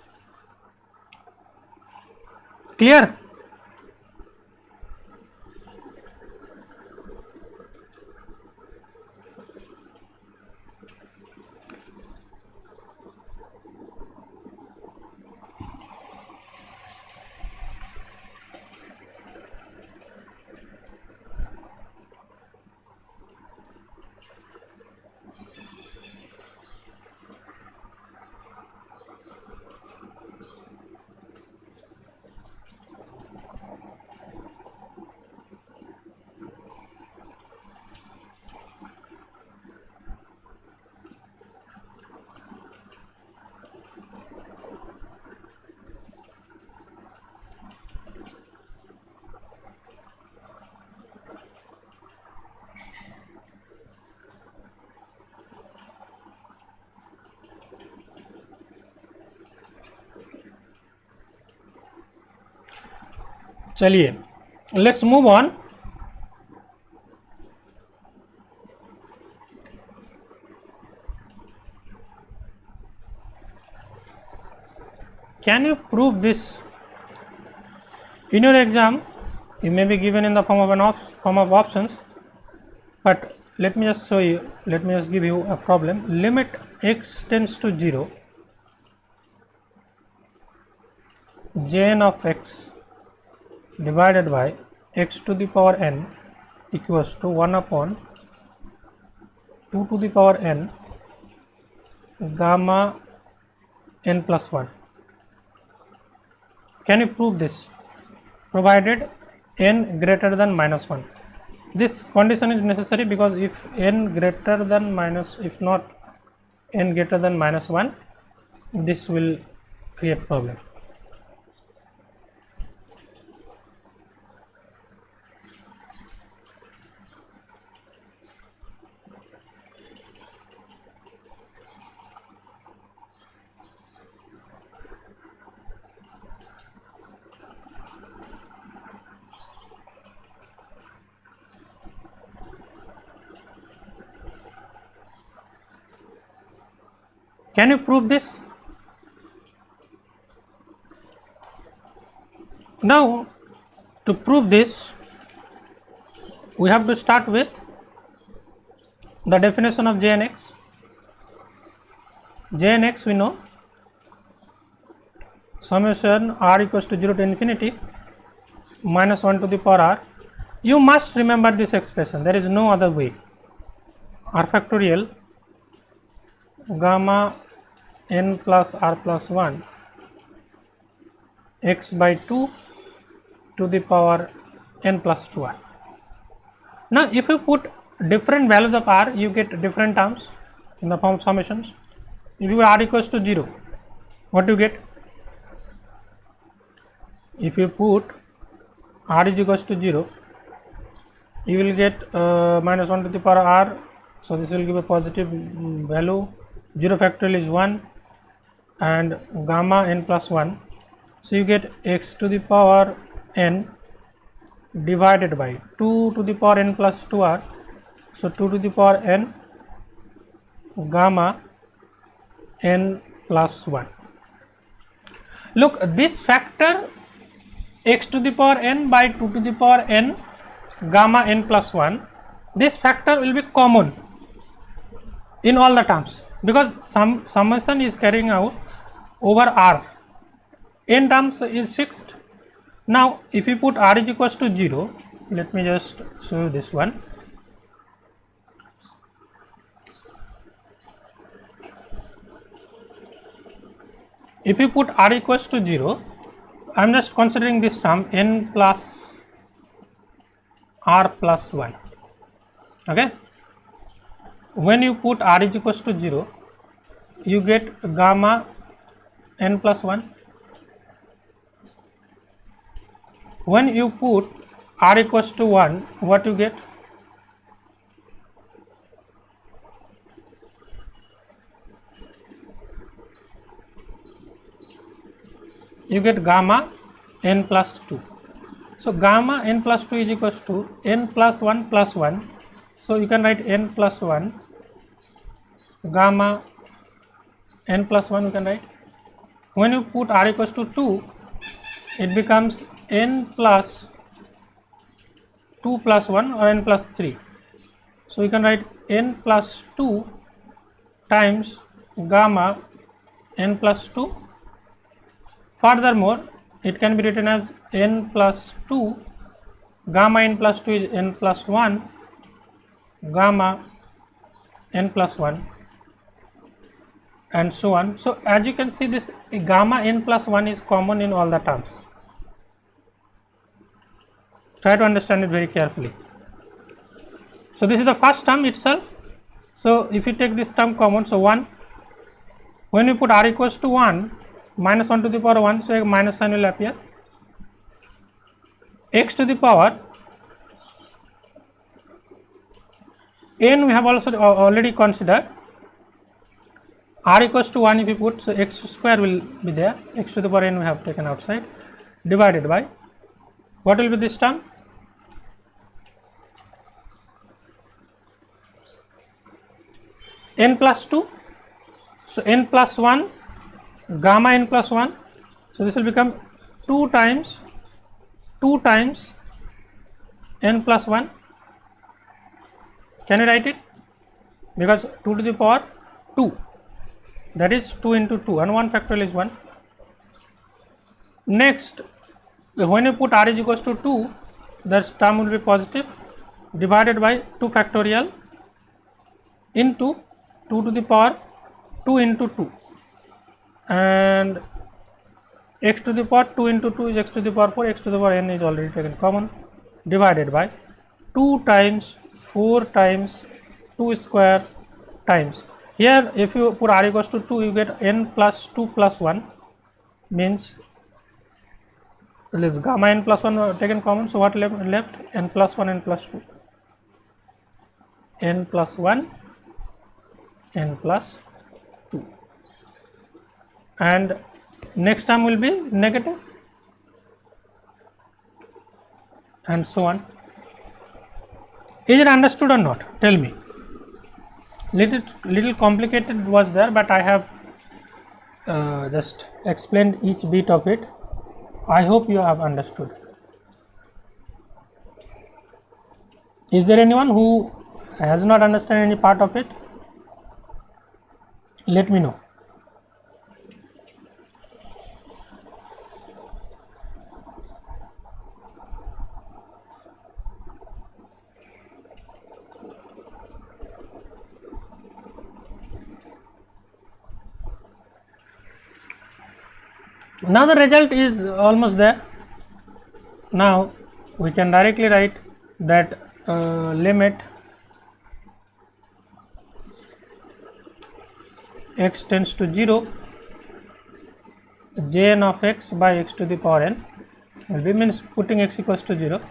Clear? चलिए let's move on. Can you prove this? In your exam, it may be given in the form of options, but let me just show you. Let me just give you a problem. Limit x tends to 0, Jn of x divided by x to the power n equals to 1 upon 2 to the power n gamma n plus 1. Can you prove this? Provided n greater than minus 1. This condition is necessary because if n greater than minus, if not n greater than minus 1, this will create problem. Can you prove this? Now, to prove this, we have to start with the definition of Jnx. Jnx we know, summation r equals to 0 to infinity minus 1 to the power r. You must remember this expression, there is no other way. R factorial gamma n plus r plus 1 x by 2 to the power n plus 2r. Now, if you put different values of r, you get different terms in the form of summations. If you r equals to 0, what do you get? If you put r is equals to 0, you will get minus 1 to the power r, so this will give a positive value. 0 factorial is 1 and gamma n plus 1, so you get x to the power n divided by 2 to the power n plus 2r, so 2 to the power n gamma n plus 1. Look, this factor x to the power n by 2 to the power n gamma n plus 1, this factor will be common in all the terms, because summation is carrying out over r, n terms is fixed. Now, if you put r is equals to 0, let me just show you this one. If you put r equals to 0, I am just considering this term n plus r plus 1. Okay. When you put r is equals to 0, you get gamma n plus 1. When you put r equals to 1, what you get? You get gamma n plus 2. So, gamma n plus 2 is equals to n plus 1 plus 1. So, you can write n plus 1 gamma n plus 1 you can write. When you put r equals to 2, it becomes n plus 2 plus 1 or n plus 3. So, you can write n plus 2 times gamma n plus 2. Furthermore, it can be written as n plus 2 gamma n plus 2 is n plus 1 gamma n plus 1 and so on. So, as you can see, this gamma n plus 1 is common in all the terms. Try to understand it very carefully. So, this is the first term itself. So, if you take this term common, so 1, when you put r equals to 1, minus 1 to the power 1, so a minus sign will appear. X to the power n we have also already considered. R equals to 1 if you put, so x square will be there, x to the power n we have taken outside, divided by What will be this term? N plus 2. So n plus 1 gamma n plus 1. So this will become 2 times n plus 1. Can you write it? Because 2 to the power 2, that is 2 into 2, and 1 factorial is 1. Next, when you put r is equals to 2, that term will be positive, divided by 2 factorial into 2 to the power 2 into 2, and x to the power 2 into 2 is x to the power 4, x to the power n is already taken common, divided by 2 times 4 times 2 square times. Here if you put r equals to 2, you get n plus 2 plus 1, means this gamma n plus 1 taken common. So what left? N plus 1, n plus 2, n plus 1, n plus 2, and next term will be negative, and so on. Is it understood or not? Tell me. Little complicated was there, but I have just explained each bit of it. I hope you have understood. Is there anyone who has not understood any part of it? Let me know. Now the result is almost there. Now we can directly write that limit x tends to 0, jn of x by x to the power n will be, means putting x equals to 0.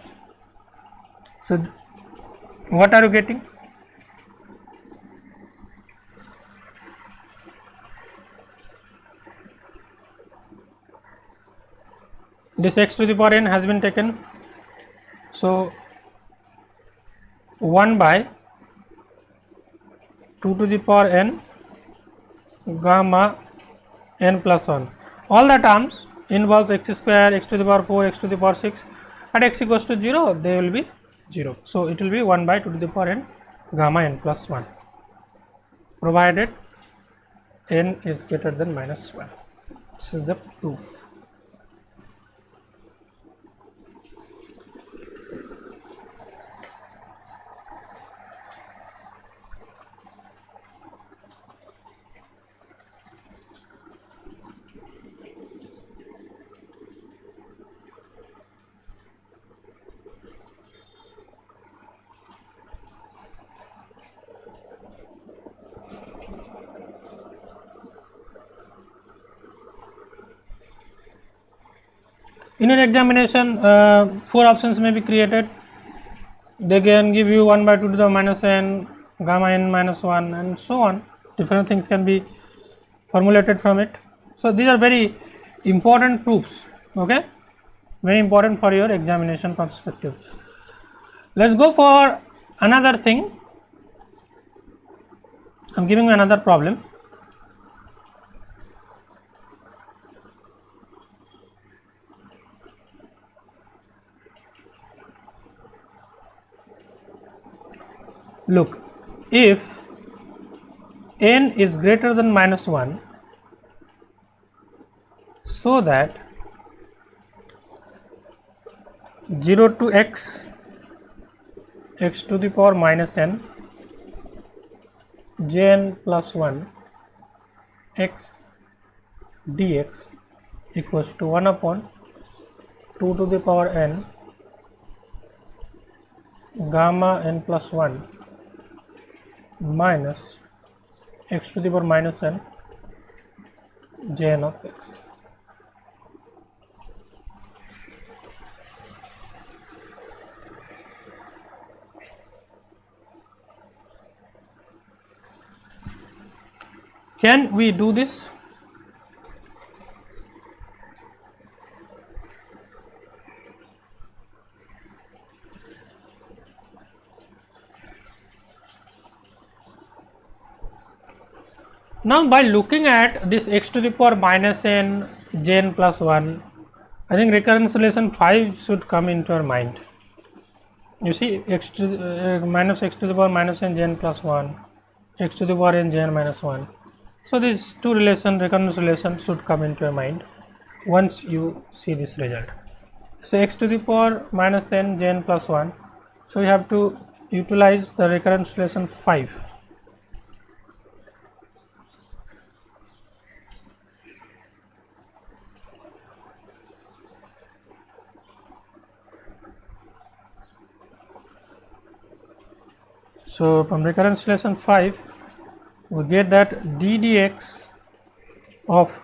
So what are you getting? This x to the power n has been taken, so 1 by 2 to the power n gamma n plus 1. All the terms involve x square, x to the power 4, x to the power 6. At x equals to 0, they will be 0. So it will be 1 by 2 to the power n gamma n plus 1, provided n is greater than minus 1. This is the proof. In an examination, 4 options may be created. They can give you 1 by 2 to the minus n, gamma n minus 1, and so on. Different things can be formulated from it. So these are very important proofs, okay, very important for your examination perspective. Let's go for another thing. I'm giving you another problem. Look, if n is greater than minus 1, so that 0 to x, x to the power minus n, jn plus 1 x dx equals to 1 upon 2 to the power n gamma n plus 1 minus x to the power minus n jn of x. Can we do this? Now by looking at this x to the power minus n jn plus 1, I think recurrence relation 5 should come into our mind. You see, x to minus x to the power minus n jn plus 1, x to the power n jn minus 1. So these two recurrence relation should come into your mind once you see this result. So x to the power minus n jn plus 1, so you have to utilize the recurrence relation 5. So from recurrence relation 5, we get that d dx of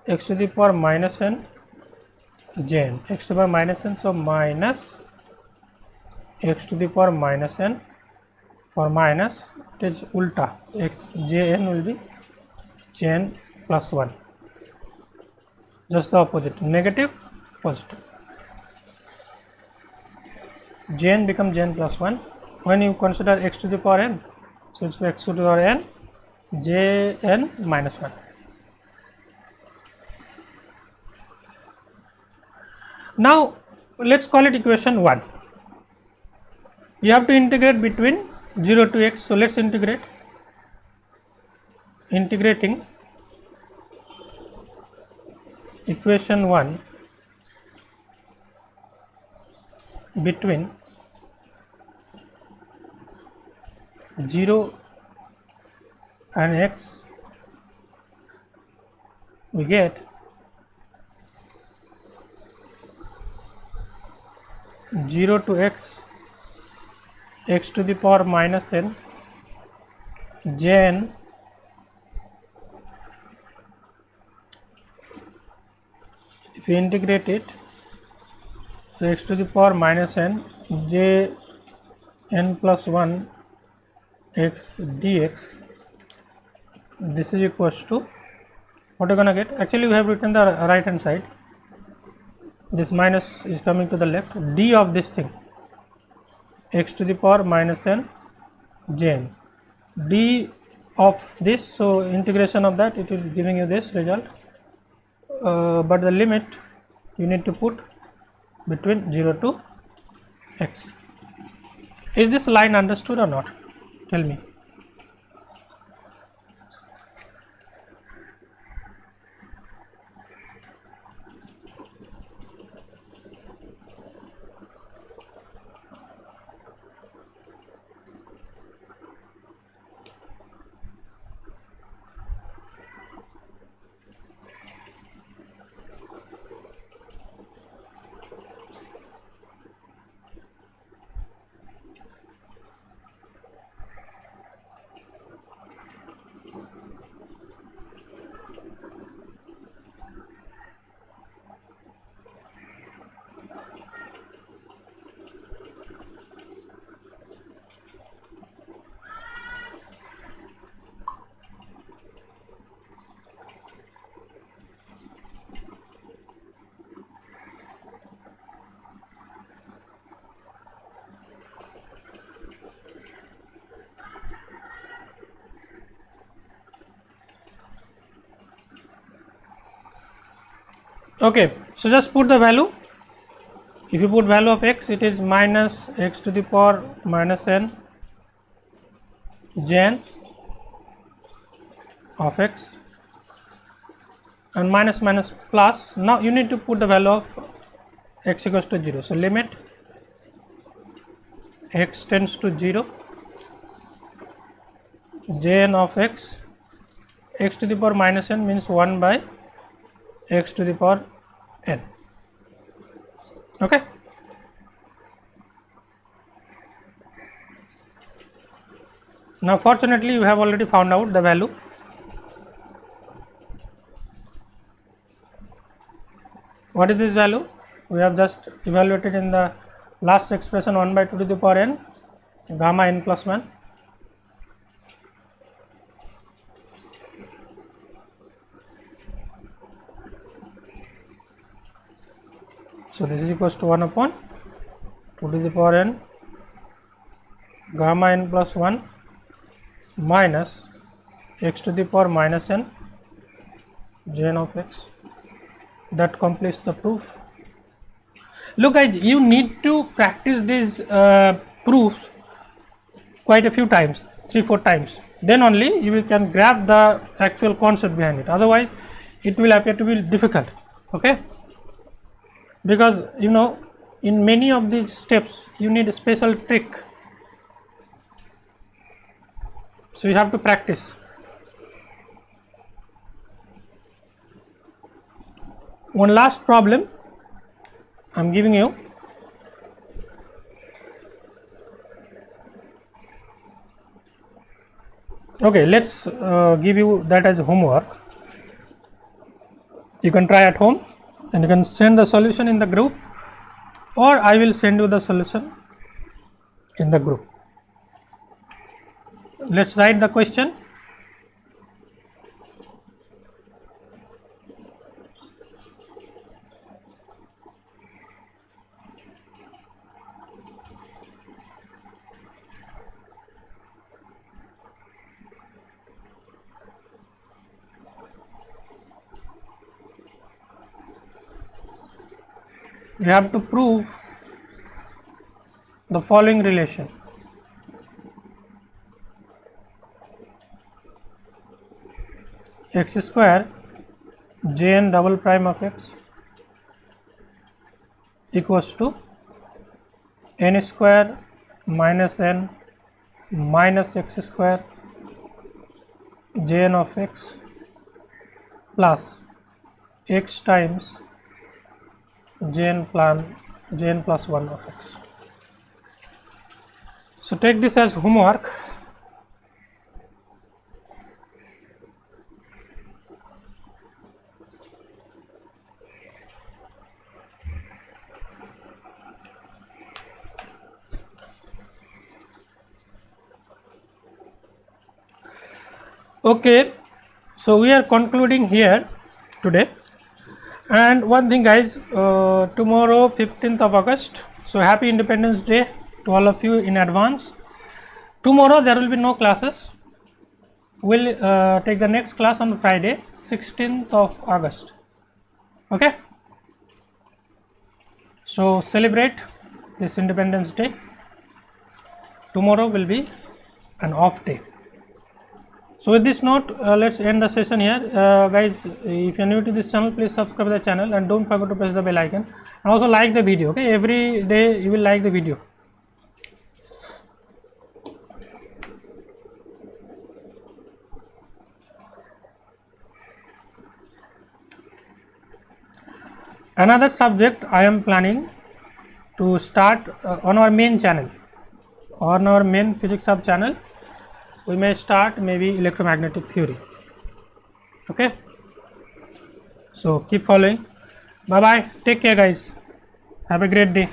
x to the power minus n jn, x to the power minus n, so minus x to the power minus n, for minus it is ulta, x jn will be jn plus 1, just the opposite, negative positive, jn become jn plus 1 when you consider x to the power n, so it's x to the power n jn minus 1. Now let's call it equation 1. You have to integrate between 0 to x, so let's integrate. Integrating equation 1 between 0 and x, we get 0 to x, x to the power minus n jn if you integrate it, so x to the power minus n j n plus 1 x dx, this is equals to what you're gonna get. Actually we have written the right hand side, this minus is coming to the left, d of this thing x to the power minus n jn, d of this, so integration of that, it is giving you this result, but the limit you need to put between 0 to x. Is this line understood or not? Tell me. Okay, so just put the value. If you put value of x, it is minus x to the power minus n jn of x, and minus minus plus. Now you need to put the value of x equals to 0. So limit x tends to 0 jn of x, x to the power minus n means 1 by x to the power n. Okay. Now fortunately you have already found out the value. What is this value? We have just evaluated in the last expression 1 by 2 to the power n gamma n plus 1. So this is equals to 1 upon 2 to the power n gamma n plus 1 minus x to the power minus n Jn of x. That completes the proof. Look guys, you need to practice these proofs quite a few times, 3-4 times, then only you can grab the actual concept behind it, otherwise it will appear to be difficult. Okay, because you know in many of these steps you need a special trick, so you have to practice. One last problem I am giving you. Okay, let's give you that as homework. You can try at home and you can send the solution in the group, or I will send you the solution in the group. Let's write the question. You have to prove the following relation. X square Jn double prime of x equals to n square minus n minus x square Jn of x plus x times Jn plus 1 of x. So take this as homework. Okay, so we are concluding here today. And one thing guys, tomorrow 15th of August, so happy Independence Day to all of you in advance. Tomorrow there will be no classes. We'll take the next class on Friday 16th of August. Okay, so celebrate this Independence Day. Tomorrow will be an off day. So with this note, let's end the session here. Guys, if you are new to this channel, please subscribe the channel and don't forget to press the bell icon, and also like the video. Okay, every day you will like the video. Another subject I am planning to start on our main channel, on our main physics sub channel. We may start maybe electromagnetic theory. Okay, so keep following. Bye bye, take care guys, have a great day.